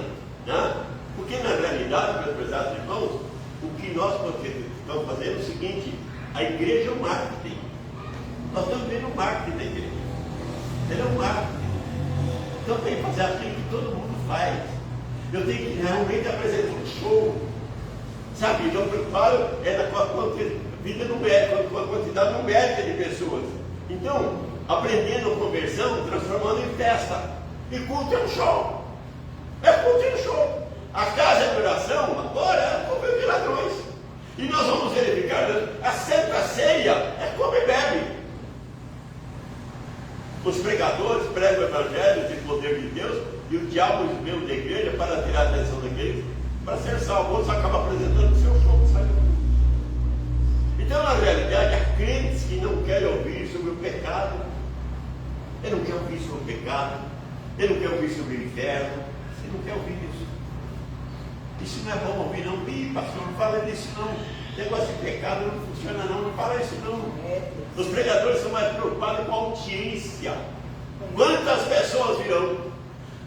Porque na realidade, meus prezados irmãos, o que nós estamos fazendo é o seguinte: a igreja é um marketing. Nós estamos vendo o marketing da igreja. Ele é um marketing. Então tem que fazer aquilo que todo mundo faz. Eu tenho que realmente apresentar um show. Sabe, eu preparo com a vida numérica, com a quantidade numérica de pessoas. Então, aprendendo conversão, transformando em festa. E culto é um show. É culto e um show. A casa de oração agora é comer de ladrões. E nós vamos verificar, a Santa Ceia é come e bebe. Os pregadores pregam o evangelho de poder de Deus, e o diabo veio da igreja para tirar a atenção da igreja, para ser salvo. Outros acabam apresentando o seu show, sabe? Então, na realidade, há crentes que não querem ouvir sobre o pecado. Ele não quer ouvir sobre o pecado. Ele não quer ouvir sobre o inferno. Ele não quer ouvir isso. Isso não é bom ouvir, não. Ih, pastor, não fala disso, não. Negócio de pecado não funciona, não. Não fala isso, não. Os pregadores são mais preocupados com a audiência. Quantas pessoas virão?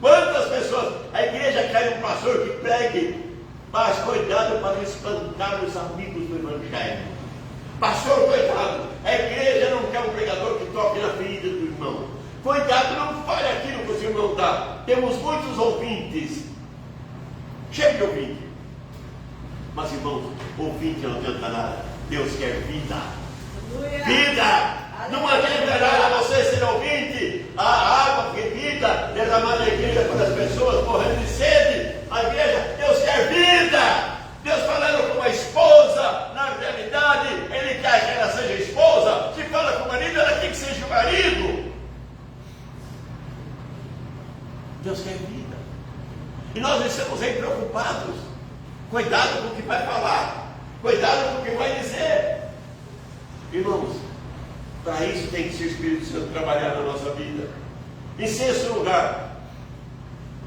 Quantas pessoas? A igreja quer um pastor que pregue, mas cuidado para não espantar os amigos do evangelho. Pastor, coitado, a igreja não quer um pregador que toque na ferida do irmão. Cuidado, não fale aquilo que o seu irmão dá. Temos muitos ouvintes. Cheio de ouvinte. Mas, irmãos, ouvinte não adianta nada. Deus quer vida. Vida! Não adianta nada você ser ouvinte. A água que vive vida derramada na igreja para as pessoas morrendo de sede. A igreja, Deus quer vida. Deus falando com a esposa, na realidade, Ele quer que ela seja esposa. Se fala com o marido, ela tem que seja o marido. Deus quer vida. E nós estamos aí preocupados. Cuidado com o que vai falar. Cuidado com o que vai dizer. Irmãos, para isso tem que ser o Espírito Santo trabalhar na nossa vida. Em sexto lugar,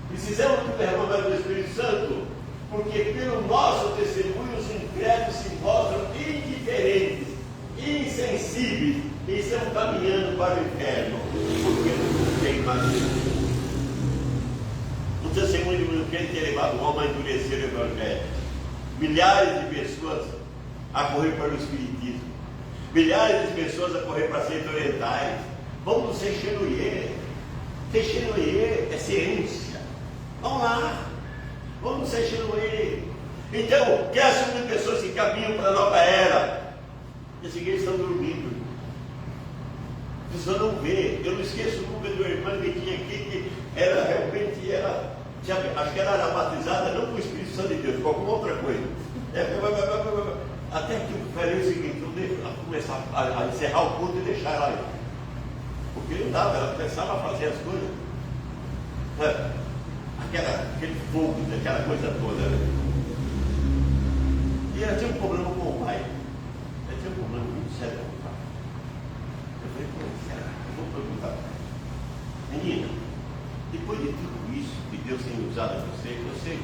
precisamos do derramamento do Espírito Santo, porque pelo nosso testemunho os incrédulos se mostram indiferentes, insensíveis e estão caminhando para o inferno, porque não tem mais. O testemunho do crente tem levado o homem a endurecer o Evangelho. Milhares de pessoas a correr para o Espiritismo, milhares de pessoas a correr para seitas orientais. Vamos ser xenoie. Ser xenoie é ciência. Vamos lá. Vamos ser xenoie. Então, que assumir pessoas que caminham para a nova era. As igrejas estão dormindo. Você só não vê. Eu não esqueço nunca de uma irmã que tinha aqui, que era realmente, acho que ela era batizada não com o Espírito Santo de Deus, com alguma outra coisa. Até que eu falei o seguinte, eu deixo ela começar a encerrar o culto e deixar ela aí. Porque não dava, ela começava a fazer as coisas. Aquele fogo, aquela coisa toda. E ela tinha um problema com o pai. Ela tinha um problema muito sério com o pai. Eu falei, pô, será? Eu vou perguntar. Menina, depois de tudo isso que Deus tem usado você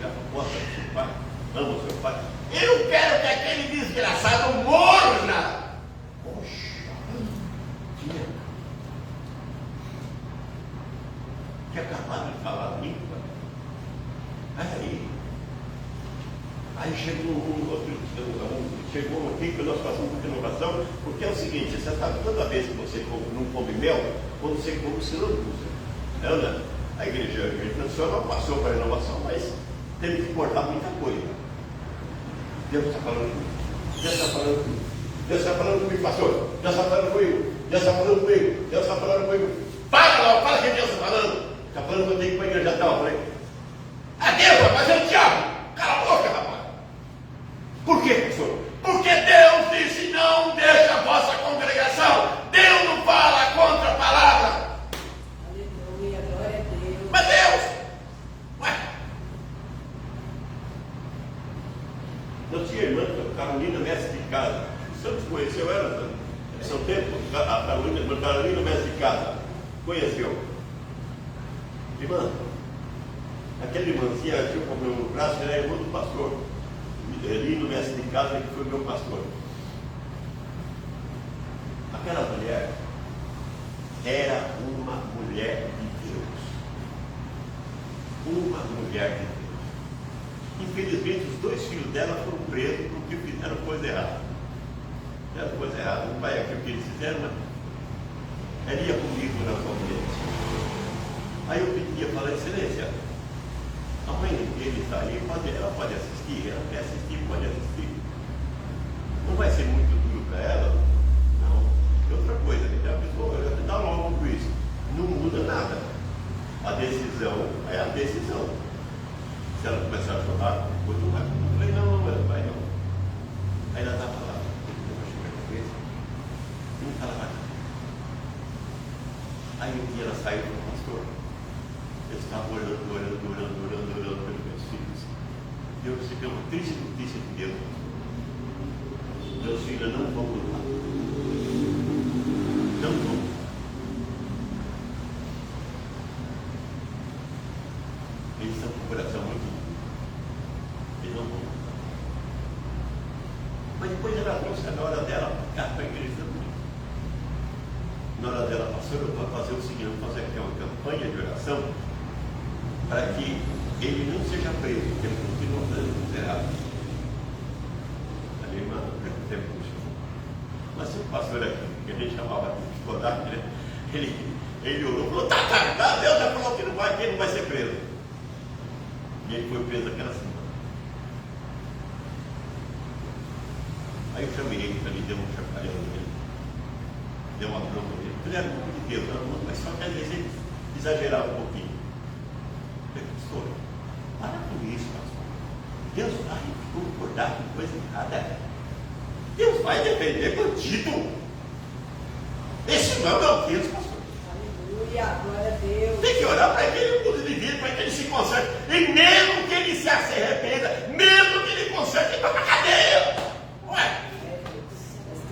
já gosta do seu pai, ama o seu pai. Eu não quero que aquele desgraçado morra. Poxa, tinha acabado de falar a língua. Aí chegou um aqui que nós passamos por inovação, porque é o seguinte, você sabe, toda vez que você não come mel, quando você come, você não usa. Né? A igreja nacional passou para a inovação, mas teve que cortar muita coisa. Deus está falando comigo. Deus está falando comigo. Deus está falando comigo, pastor. Deus está falando comigo. Deus está falando comigo. Deus está falando comigo. Fala que Deus está falando. Está falando que eu tenho que ir para a igreja tal. Eu falei, Deus, rapaz, é o diabo. Cala a boca, rapaz. Por quê, pastor? Porque Deus disse, não deixa a vossa congregação. Deus não fala contra a palavra. Aleluia, glória a Deus. Mas Deus, eu tinha irmã, Carolina, mestre de casa. O Santos conheceu ela, em São Tempo, a Carolina, mestre de casa. Conheceu. Irmã, aquela irmãzinha tinha o meu braço, ela é irmã do pastor. Ali no mestre de casa, que foi meu pastor. Aquela mulher era uma mulher de Deus. Uma mulher de Deus. Infelizmente, os dois filhos dela foram presos porque fizeram coisa errada. Fizeram coisa errada. Não vai aqui o que eles fizeram, mas ela ia comigo na conferência. Aí eu pedia, falei, excelência, a mãe dele está aí, ela pode assistir, ela quer assistir, pode assistir. Não vai ser muito duro para ela? Não. E outra coisa, a pessoa dá logo com isso. Não muda nada. A decisão é a decisão. Se ela começar a chorar, depois não vai. Eu falei, não vai não. Aí ela estava lá, não falava nada. Aí um dia ela saiu com o pastor. Eu estava orando pelos meus filhos. E eu recebi uma triste notícia de Deus. Meus filhos não vão lutar. Não vão. Eles estão com o coração muito duro. Eles não vão. Mas depois ela trouxe, na hora dela, para a igreja também. Na hora dela, pastor, eu vou fazer o seguinte, eu vou fazer aqui uma campanha de oração para que ele não seja preso, porque ele continua fazendo coisa errada. A minha irmã não perdeu tempo com isso. Mas o pastor aqui, que a gente chamava de Kodak, né? Ele orou e falou, tá, Deus já falou que ele não vai ser preso. E ele foi preso aquela semana. Aí eu chamei ele para mim, deu um chacoalhão nele, deu uma bronca nele. Ele era um pouco de Deus, não, mas só que às vezes exagerar um pouquinho. Pastor, para com isso, pastor. Deus vai concordar com coisa errada. Deus vai defender bandido. Esse não é o Deus, pastor. Aleluia, glória a Deus. Tem que orar para que ele mude de vida, para que ele se conserte. E mesmo que ele se arrependa, mesmo que ele conserte, ele vai para a cadeia. Ué? É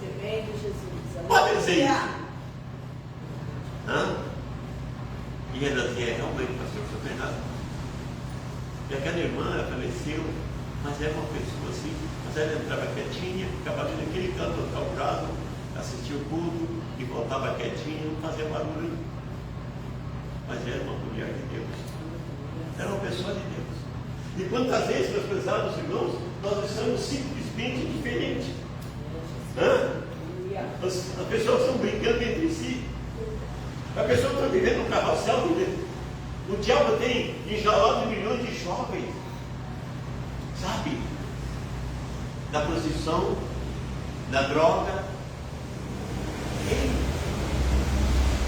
tremendo, Jesus. Pode dizer Aleluia. isso. Hã? E ela dizia, realmente, pastor, não tem nada. E aquela irmã, ela faleceu, mas era uma pessoa assim, mas ela entrava quietinha, ficava ali naquele canto do tal caso, assistia o culto e voltava quietinha, não fazia barulho. Mas era uma mulher de Deus. Era uma pessoa de Deus. E quantas vezes, meus prezados irmãos, nós estamos simplesmente diferentes. Hã? As pessoas estão brincando entre si. As pessoas estão vivendo um carrossel. O diabo tem enjaulado milhões de jovens, sabe? Da prostituição, da droga.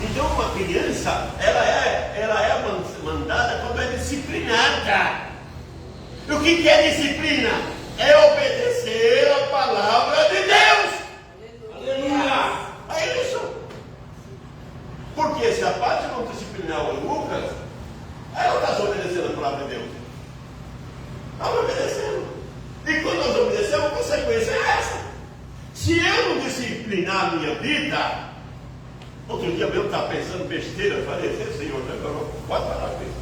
Então uma criança, ela é mandada quando é disciplinada. E o que é disciplina? É obedecer a palavra de Deus. Aleluia! É isso. Porque se a parte não disciplinar o Lucas, ela está obedecendo a palavra de Deus. Está obedecendo. E quando nós obedecemos, a consequência é essa. Se eu não disciplinar a minha vida, outro dia eu estava pensando besteira, eu falei, Senhor, pode parar com isso.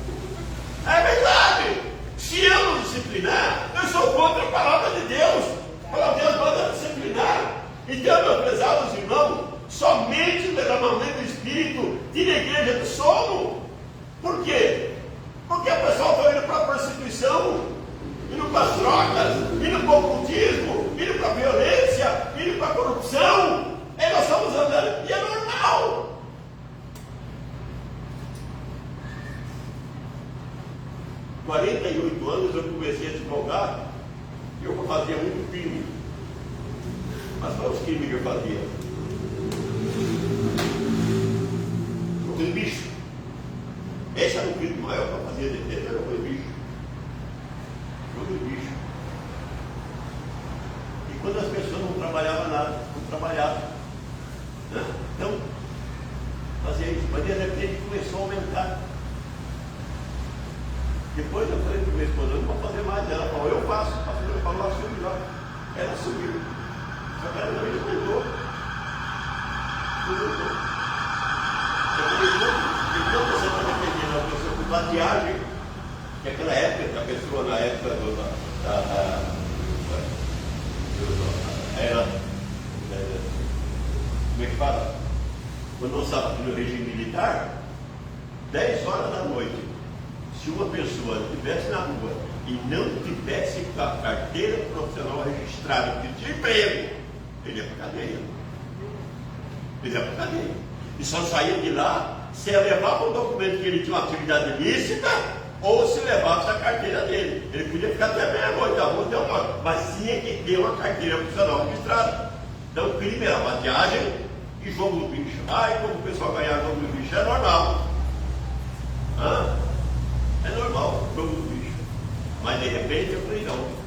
É verdade. Se eu não disciplinar, eu sou contra a palavra de Deus. A palavra de Deus manda disciplinar. Então, meus prezados irmãos, somente o derramamento do Espírito tira a igreja do sono. Por quê? Porque o pessoal está indo para a prostituição, indo para as drogas, indo para o ocultismo, indo para a violência, indo para a corrupção. E nós estamos andando, e é normal. Com 48 anos eu comecei a advogar e eu fazia muito crime. Mas qual os crimes que eu fazia? Jogo de bicho. Esse era o crime maior que eu fazia de tempo, era jogo de bicho. Jogo de bicho. E quando as pessoas não trabalhavam nada, não trabalhavam. Né? Então, fazia isso. Mas de repente começou a aumentar. Depois eu falei para minha esposa, eu não vou fazer mais. Ela falou, eu faço. Eu falo, assume lá. Ela subiu. Só que ela não respeitou. Eu falei, então você está defendendo a pessoa com vadiagem, que aquela época, a pessoa na época era, como é que fala? Quando nós estávamos no regime militar, 10 horas da noite, se uma pessoa estivesse na rua e não tivesse com a carteira profissional registrada, que tinha emprego, ele ia para a cadeia. Ele ia para a cadeia. E só saía de lá se levava um documento que ele tinha uma atividade ilícita ou se levasse a carteira dele. Ele podia ficar até meia-noite, até 1 hora, mas tinha que ter uma carteira profissional registrada. Então o crime era vadiagem e jogo do bicho. E quando o pessoal ganhar jogo do bicho é normal. É normal, jogo do bicho. Mas de repente eu falei, não.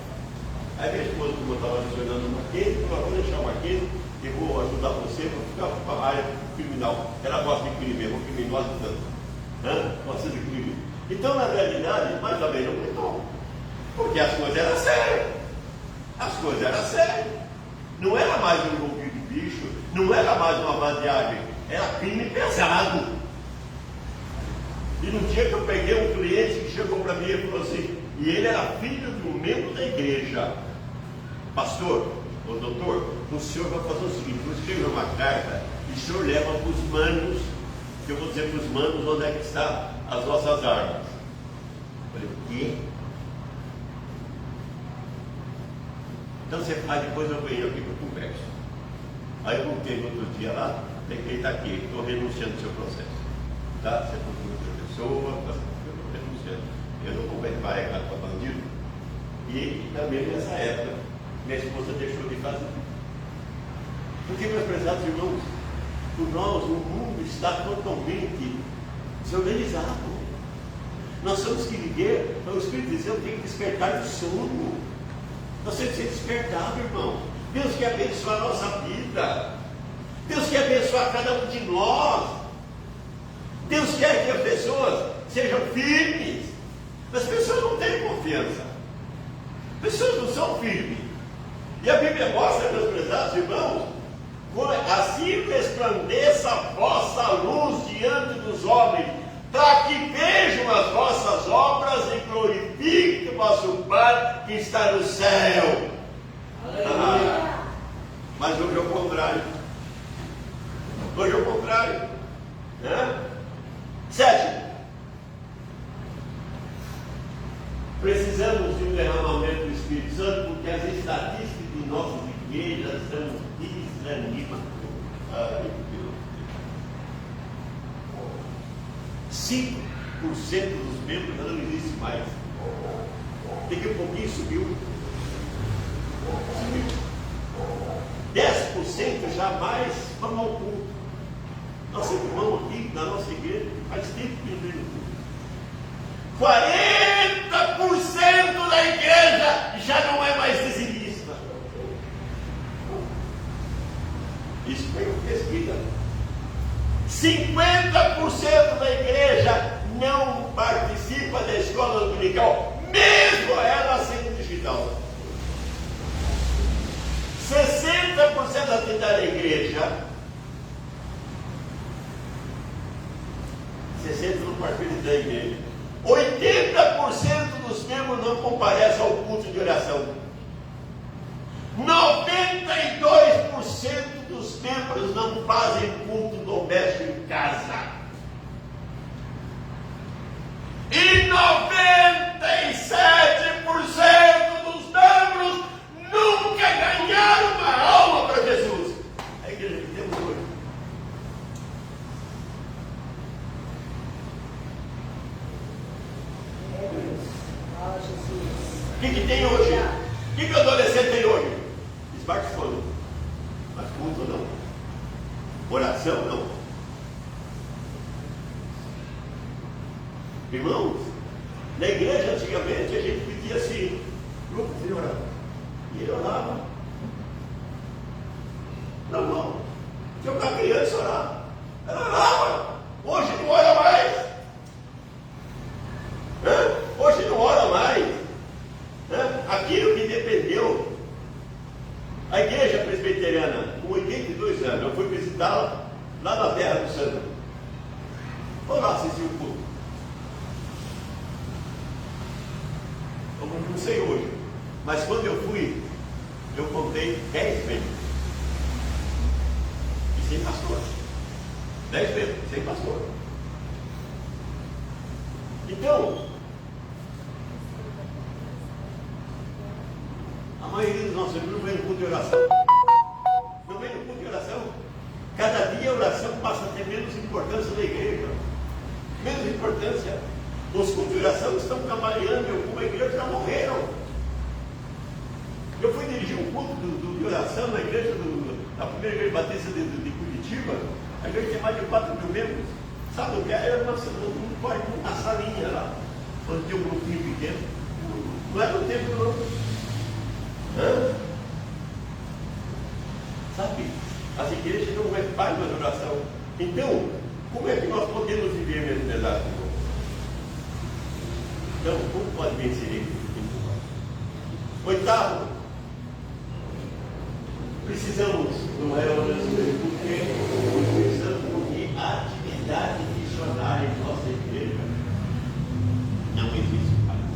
Aí minha esposa, como eu estava adicionando o Marquês, falou, vou deixar o Marquês e vou ajudar você para ficar para a área criminal. Ela gosta de crime, é uma criminosa tanto. Gosta de crime. Então, na realidade, mais ou menos aumentou. Porque as coisas eram sérias. As coisas eram sérias. Não era mais um jogo de bicho, não era mais uma vadiagem, era crime pesado. E no dia que eu peguei um cliente que chegou para mim e falou assim, e ele era filho de um membro da igreja. Pastor, ô doutor, o senhor vai fazer o seguinte, vou escrever uma carta e o senhor leva para os manos, que eu vou dizer para os manos onde é que estão as nossas armas. Eu falei, o quê? Então você faz, depois eu venho aqui para a conversa. Aí eu voltei no outro dia lá, peguei, está aqui, estou renunciando ao seu processo. Tá? Você procura outra pessoa, eu estou renunciando. Eu não vou carregar para bandido. E também nessa época, minha esposa deixou de fazer. Porque, meus prezados irmãos, por nós o mundo está totalmente Ser organizado. Nós temos que viver, então o Espírito de Deus tem que despertar do sono. Nós temos que ser despertados, irmão. Deus quer abençoar a nossa vida. Deus quer abençoar cada um de nós. Deus quer que as pessoas sejam firmes. As pessoas não têm confiança. As pessoas não são firmes. E a Bíblia mostra, meus prezados irmãos, assim resplandeça a vossa luz diante dos homens, para que vejam as vossas obras e glorifiquem o vosso Pai que está no céu. Mas hoje é o contrário. Hoje é o contrário. Né? 7. Precisamos de um derramamento do Espírito Santo, porque as estatísticas de nossas igrejas são desanimadoras. Ai, meu Deus. 5% dos membros já não existe mais. Daqui a pouquinho subiu. 10% jamais vão ao culto. Nosso irmão aqui na nossa igreja faz tempo que não vem no culto. 40% da igreja já não é mais dizimista. Isso foi uma pesquisa. 50% da igreja não participa da escola dominical, mesmo ela sendo digital. 60% da atividade da igreja, 60% não participa da igreja. 80% dos membros não comparecem ao culto de oração. 92% dos membros não fazem culto doméstico em casa. E 97% dos membros nunca ganharam uma alma para Jesus. A igreja que temos hoje. O que tem hoje? O que o adolescente tem hoje? Smartphone. Mas culto não. Oração não. Irmãos, na igreja antigamente a gente pedia assim, grupo de oração. E ele orava. Não. Tinha uma criança orar. Ela orava. Hoje não ora mais. Hoje não ora mais. Aquilo que dependeu. A igreja presbiteriana, com 82 anos, eu fui visitá-la lá na Terra do Santo. Vou lá assistir o culto. Eu não sei hoje, mas quando eu fui, eu contei 10 vezes. E sem pastor. 10 vezes, sem pastor. Então, a maioria dos nossos irmãos não vem no culto de oração. Não vem no culto de oração. Cada dia a oração passa a ter menos importância na igreja. Menos importância. Os cultos de oração estão cambaleando e alguma igreja já morreram. Eu fui dirigir um culto de oração na igreja, na primeira igreja batista de Curitiba. A igreja tem mais de 4.000 membros. Sabe o que era? Uma salinha lá, onde tinha um grupinho pequeno. Não era no templo, não. Sabe? As igrejas não é mais uma oração. Então, como é que nós podemos viver nesse pedaço? Então, como pode vencer isso? 8º, precisamos, não é porque precisamos de atividade missionária em nossa igreja. Não existe mais.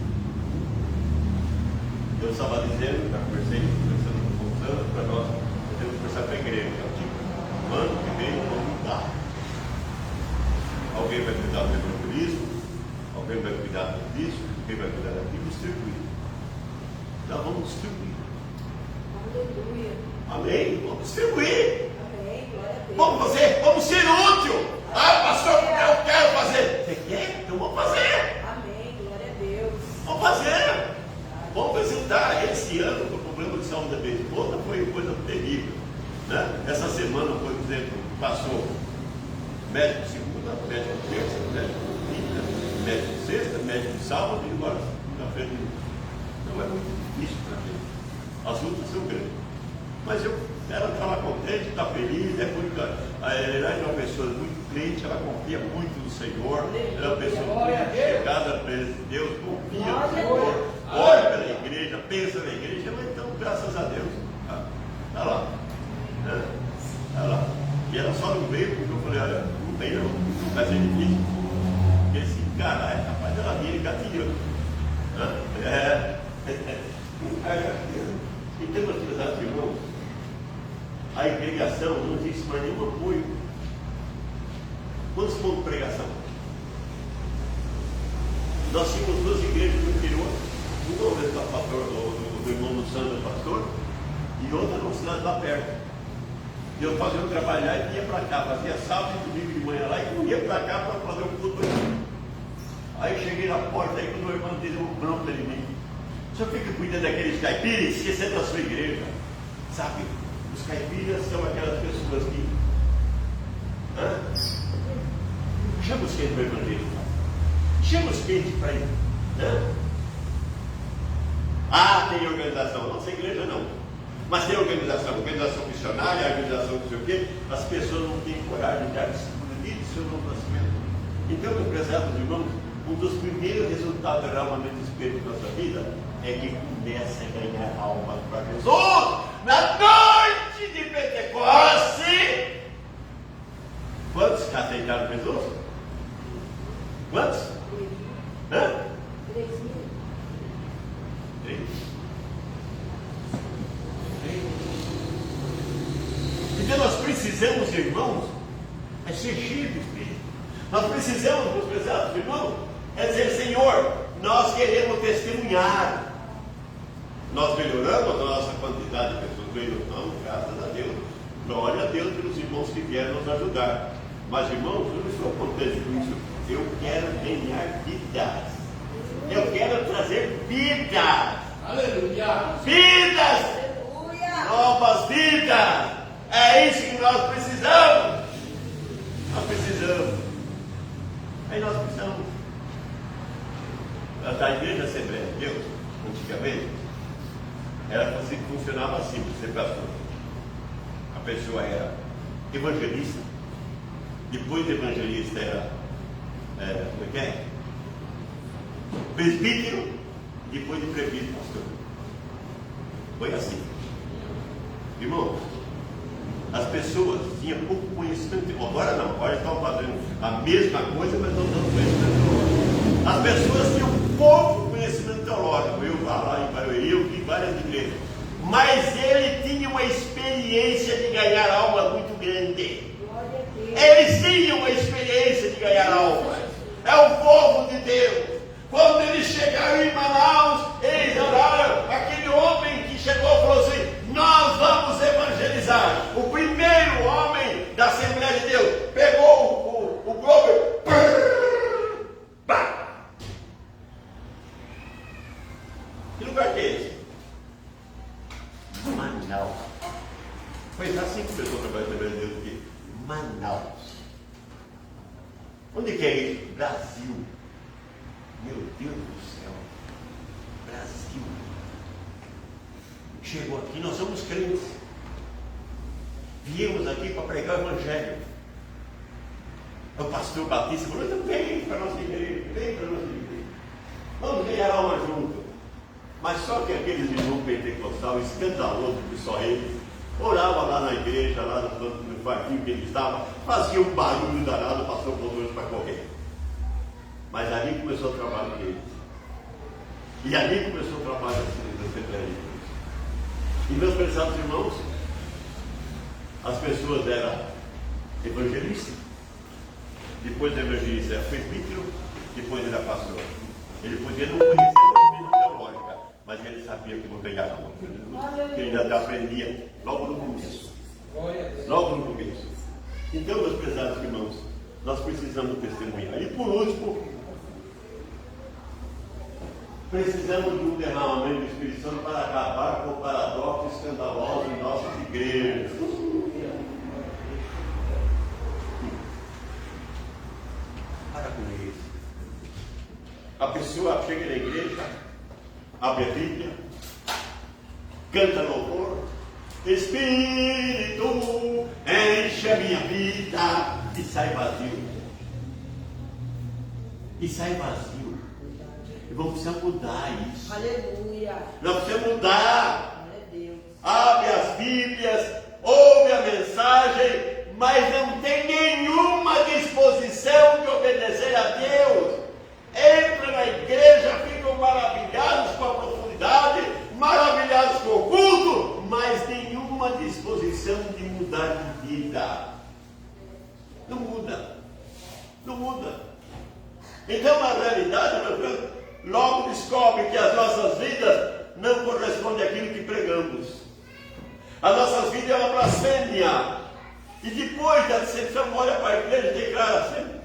Eu estava dizendo, já conversando com o Fontana, para nós, temos que conversar com a igreja. O ano que vem vamos mudar. Alguém vai cuidar do evangelismo, alguém vai cuidar disso, alguém vai cuidar daquilo, distribuir. Já vamos distribuir. Aleluia. Amém? Vamos distribuir. Amém. Glória a Deus. Vamos ser útil. Pastor, eu quero fazer. Você quer? Então vamos fazer. Amém. Glória a Deus. Vamos fazer. Vamos visitar. Esse ano, o problema de saúde da minha esposa foi coisa terrível. Né? Essa semana, por exemplo, passou médico segunda, médico terça, médico quinta, médico sexta, médico sábado e agora segunda-feira. Não é muito difícil para mim. As lutas são grandes. Mas ela está lá contente, está feliz, a Helena é uma pessoa muito crente, ela confia muito no Senhor, ela é uma pessoa muito chegada à presença de Deus, confia no Senhor, ora pela igreja, pensa na igreja, mas então, graças a Deus, está lá. Está lá. E ela só não veio porque eu falei, olha, não tem não, vai ser difícil. Porque esse cara é capaz dela vir gatilhando. Então, meus prezados irmãos, a pregação não existe mais nenhum apoio. Quantos pontos de pregação? Nós tínhamos duas igrejas no interior, uma do irmão do Sandro, pastor, e outra numa cidade lá perto. E eu fazia um trabalho lá e ia para cá, fazia sábado e domingo de manhã lá e ia para cá para fazer um culto aqui. Aí cheguei na porta, aí quando o irmão deu um bronca de mim. O senhor fica cuidando daqueles caipiras, esquecendo da sua igreja. Sabe, os caipiras são aquelas pessoas que chama os crentes para o evangelho. Chama os crentes para ir. Tem organização. Nossa igreja não. Mas tem organização missionária, organização não sei o quê. As pessoas não têm coragem de dar disciplina do seu novo nascimento. Então, meus prezados irmãos, um dos primeiros resultados realmente do Espírito na nossa vida é que começa a ganhar alma para Jesus. Na noite de Pentecoste, quantos aceitaram Jesus? Quantos? 3.000. 3. Então nós precisamos, irmãos, é ser cheio do Espírito. Nós precisamos, meus prezados irmãos, é dizer, Senhor, nós queremos testemunhar. Nós melhoramos a nossa quantidade de pessoas, melhoramos, graças a Deus. Glória a Deus pelos irmãos que vieram nos ajudar. Mas, irmãos, eu não estou contente com isso. Eu quero ganhar vidas. Eu quero trazer vidas. Aleluia! Vidas! Aleluia! Novas vidas! É isso que nós precisamos. Nós precisamos. Aí nós precisamos da Igreja Assembleia de Deus, antigamente, ela funcionava assim, você pastor. A pessoa era evangelista, depois de evangelista era como é que é? Presbítero, depois de presbítero, pastor. Foi assim. Irmãos, as pessoas tinham pouco conhecimento. Agora não, agora estão fazendo a mesma coisa, mas não dando conhecimento teológico. As pessoas tinham pouco conhecimento teológico. Eu lá em Barueri, eu vi várias igrejas. Mas ele tinha uma experiência de ganhar alma muito grande. Eles tinham uma experiência de ganhar alma. É o povo de Deus. Quando eles chegaram em Manaus, eles oraram. Aquele homem que chegou e falou assim: nós vamos evangelizar. O primeiro homem da Assembleia de Deus pegou o globo. Que lugar que é esse? Manaus. Foi assim que começou a trabalhar na Assembleia de Deus aqui. Manaus. Onde que é isso? Brasil. Meu Deus do céu. Brasil. Chegou aqui, nós somos crentes. Viemos aqui para pregar o Evangelho. O pastor Batista falou: então vem para a nossa igreja, vem para a nossa igreja. Vamos ganhar alma junto. Mas só que aqueles irmãos pentecostal escandalosos que só eles oravam lá na igreja, lá no quartinho que eles estavam, faziam um barulho danado, passou por dois para correr. Mas ali começou o trabalho deles. E ali começou o trabalho da Assembleia de Deus. E meus prezados irmãos, as pessoas eram evangelistas, depois do evangelista era presbítero, depois era pastor. Ele podia não conhecer a doutrina teológica, mas ele sabia como ganhar a doutrina. Ele ainda aprendia logo no começo. Logo no começo. Então, meus prezados irmãos, nós precisamos testemunhar. E por último, precisamos de um derramamento do Espírito Santo para acabar com o paradoxo escandaloso em nossas igrejas. A pessoa chega na igreja, abre a Bíblia, canta louvor, Espírito, enche a minha vida, e sai vazio. E sai vazio. E vamos precisar mudar isso. Aleluia. Nós precisamos mudar. Glória a Deus. Abre as Bíblias, ouve a mensagem, mas não tem nenhuma disposição de obedecer a Deus. Entra na igreja, ficam maravilhados com a profundidade, maravilhados com o culto, mas nenhuma disposição de mudar de vida. Não muda. Não muda. Então, na realidade, meu Deus, logo descobre que as nossas vidas não correspondem àquilo que pregamos. As nossas vidas é uma blasfêmia. E depois da decepção, olha para a igreja e declara assim: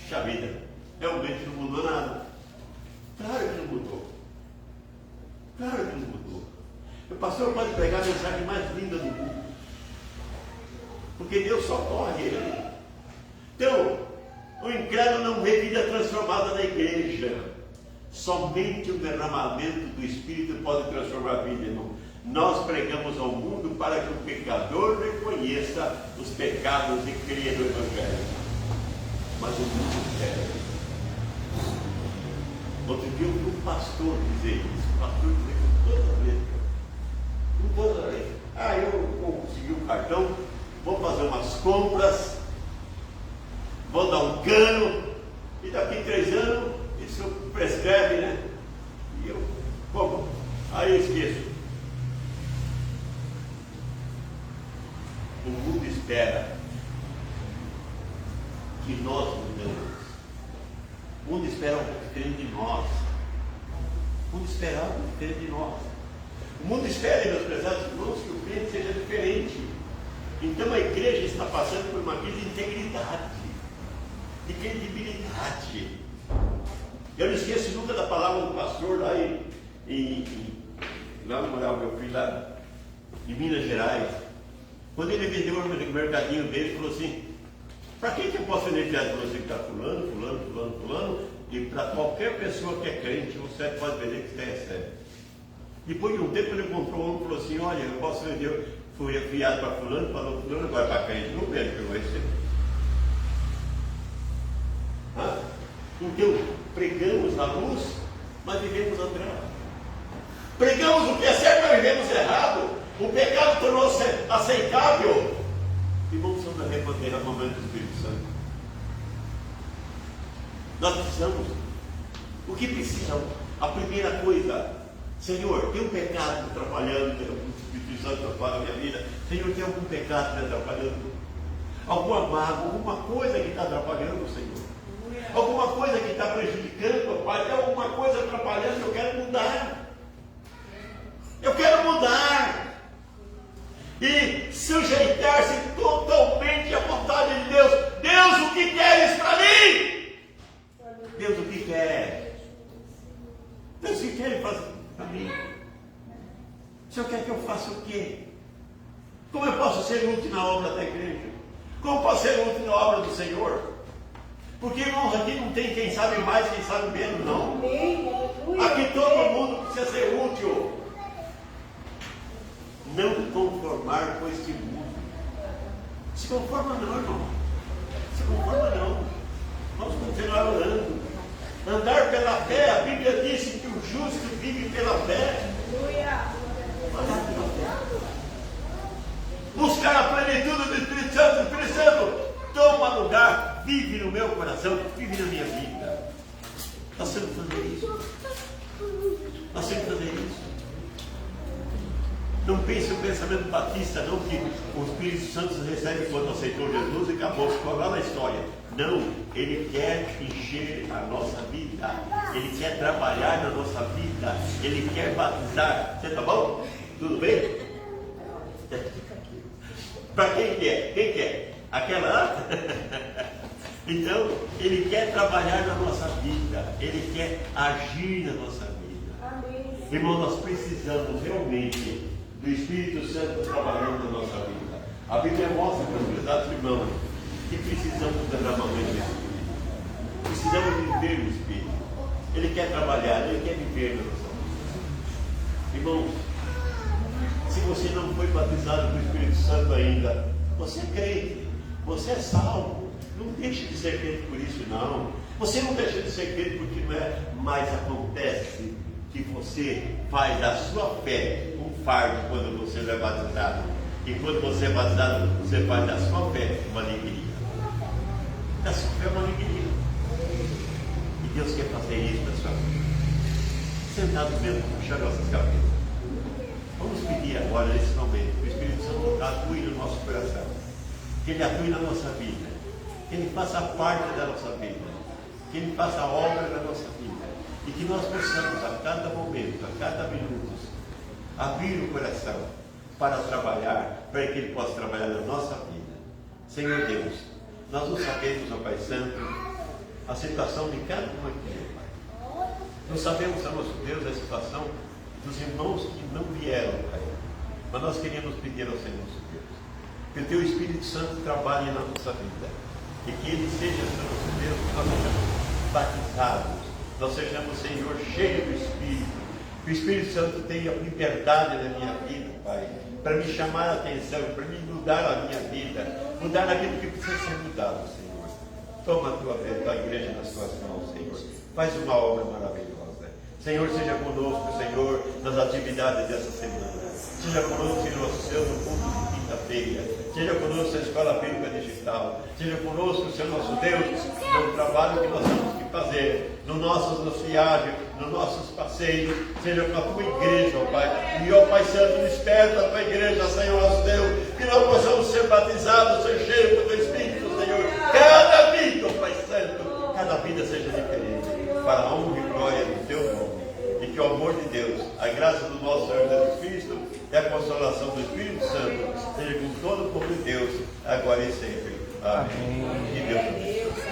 puxa vida, realmente não mudou nada. Claro que não mudou. Claro que não mudou. O pastor pode pregar a mensagem mais linda do mundo, porque Deus socorre ele. Então, o incrédulo não vê vida transformada na igreja. Somente o derramamento do Espírito pode transformar a vida, irmão. Nós pregamos ao mundo para que o pecador reconheça os pecados e creia no Evangelho. Mas o mundo quer. Outro dia eu vi um pastor dizer isso. O pastor dizer com toda a letra. Com toda a letra. Eu consegui um cartão, vou fazer umas compras, vou dar um cano, e daqui 3 anos isso prescreve, né? E eu, como? Aí eu esqueço. O mundo espera que nós mudemos. O mundo espera algo diferente de nós. O mundo espera algo diferente de nós. O mundo espera, meus prezados irmãos, que o crente seja diferente. Então a igreja está passando por uma crise de integridade, de credibilidade. Eu não esqueço nunca da palavra do pastor lá lá no moral meu filho lá em Minas Gerais. Quando ele vendeu o mercadinho dele, ele falou assim: para quem que eu posso energizar de você que está fulano, e para qualquer pessoa que é crente, você pode vender que você recebe. Depois de um tempo ele encontrou um e falou assim: olha, eu posso vender, fui enviado para fulano, falou fulano, agora para crente, não vende, que eu vou receber. Então, pregamos a luz, mas vivemos a treva. Pregamos o que é certo, mas vivemos errado. O pecado tornou-se aceitável. E vamos sobre a derramamento do Espírito Santo. Nós precisamos. O que precisamos? A primeira coisa: Senhor, tem um pecado me atrapalhando, o Espírito Santo atrapalha a minha vida. Senhor, tem algum pecado me atrapalhando? Alguma mágoa, alguma coisa que está atrapalhando, Senhor? Alguma coisa que está prejudicando, Pai? Tem alguma coisa atrapalhando? Eu quero mudar. Eu quero mudar. E sujeitar-se totalmente à vontade de Deus. Deus, o que queres para mim? Deus, o que quer? Deus, o que quer fazer para mim? O Senhor quer que eu faça o quê? Como eu posso ser útil na obra da igreja? Como posso ser útil na obra do Senhor? Porque, irmãos, aqui não tem quem sabe mais, quem sabe menos, não. Aqui todo mundo precisa ser útil. Não conformar com este mundo. Se conforma não, irmão. Se conforma não. Vamos continuar orando. Andar pela fé. A Bíblia diz que o justo vive pela fé. Buscar a plenitude do Espírito Santo. O Espírito Santo toma lugar. Vive no meu coração. Vive na minha vida. Nós temos que fazer isso. Nós temos que fazer isso. Não pense o pensamento batista, não, que o Espírito Santo se recebe quando aceitou Jesus e acabou, ficou lá na história. Não, Ele quer encher a nossa vida, Ele quer trabalhar na nossa vida, Ele quer batizar. Você tá bom? Tudo bem? Para quem quer? Quem quer? Aquela? Então, Ele quer trabalhar na nossa vida, Ele quer agir na nossa vida. Irmão, nós precisamos realmente do Espírito Santo trabalhando na nossa vida. A Bíblia mostra para os pesados irmãos que precisamos do derramamento do Espírito. Precisamos viver o Espírito. Ele quer trabalhar, Ele quer viver na nossa vida. Irmãos, se você não foi batizado com o Espírito Santo ainda, você é crente, você é salvo. Não deixe de ser crente por isso, não. Você não deixa de ser crente porque não é, mas acontece que você faz da sua fé um fardo quando você é batizado. E quando você é batizado, você faz da sua fé uma alegria. Da sua fé uma alegria. E Deus quer fazer isso na sua vida. Sentado mesmo, puxando nossas cabeças. Vamos pedir agora, nesse momento, que o Espírito Santo atue no nosso coração. Que Ele atue na nossa vida. Que Ele faça parte da nossa vida. Que Ele faça a obra da nossa vida. E que nós possamos, a cada momento, a cada minuto, abrir o coração para trabalhar, para que Ele possa trabalhar na nossa vida. Senhor Deus, nós não sabemos, ó Pai Santo, a situação de cada um aqui, ó Pai. Não sabemos, ó nosso Deus, a situação dos irmãos que não vieram, Pai. Mas nós queremos pedir ao Senhor, nosso Deus, que o Teu Espírito Santo trabalhe na nossa vida. E que Ele seja, Senhor nosso Deus, que nós sejamos batizados, nós sejamos, Senhor, cheios do Espírito. Que o Espírito Santo tenha liberdade na minha vida, Pai, para me chamar a atenção, para me mudar a minha vida, mudar aquilo que precisa ser mudado, Senhor. Toma a tua igreja nas tuas mãos, Senhor. Faz uma obra maravilhosa. Senhor, seja conosco, Senhor, nas atividades dessa semana. Seja conosco, Senhor, no culto de quinta-feira. Seja conosco na escola bíblica digital. Seja conosco, Senhor nosso Deus, no trabalho que nós temos que fazer, nas nossas viagens, nos nossos passeios. Seja com a tua igreja, ó Pai. E, ó Pai Santo, desperta a tua igreja, Senhor nosso Deus, que nós possamos ser batizados, ser cheios do teu Espírito, Senhor. Cada vida, ó Pai Santo, cada vida seja diferente, para a honra e glória do teu nome. E que o amor de Deus, a graça do nosso Senhor Jesus Cristo e a consolação do Espírito Santo seja com todo o povo de Deus, agora e sempre. Amém. Que Deus abençoe.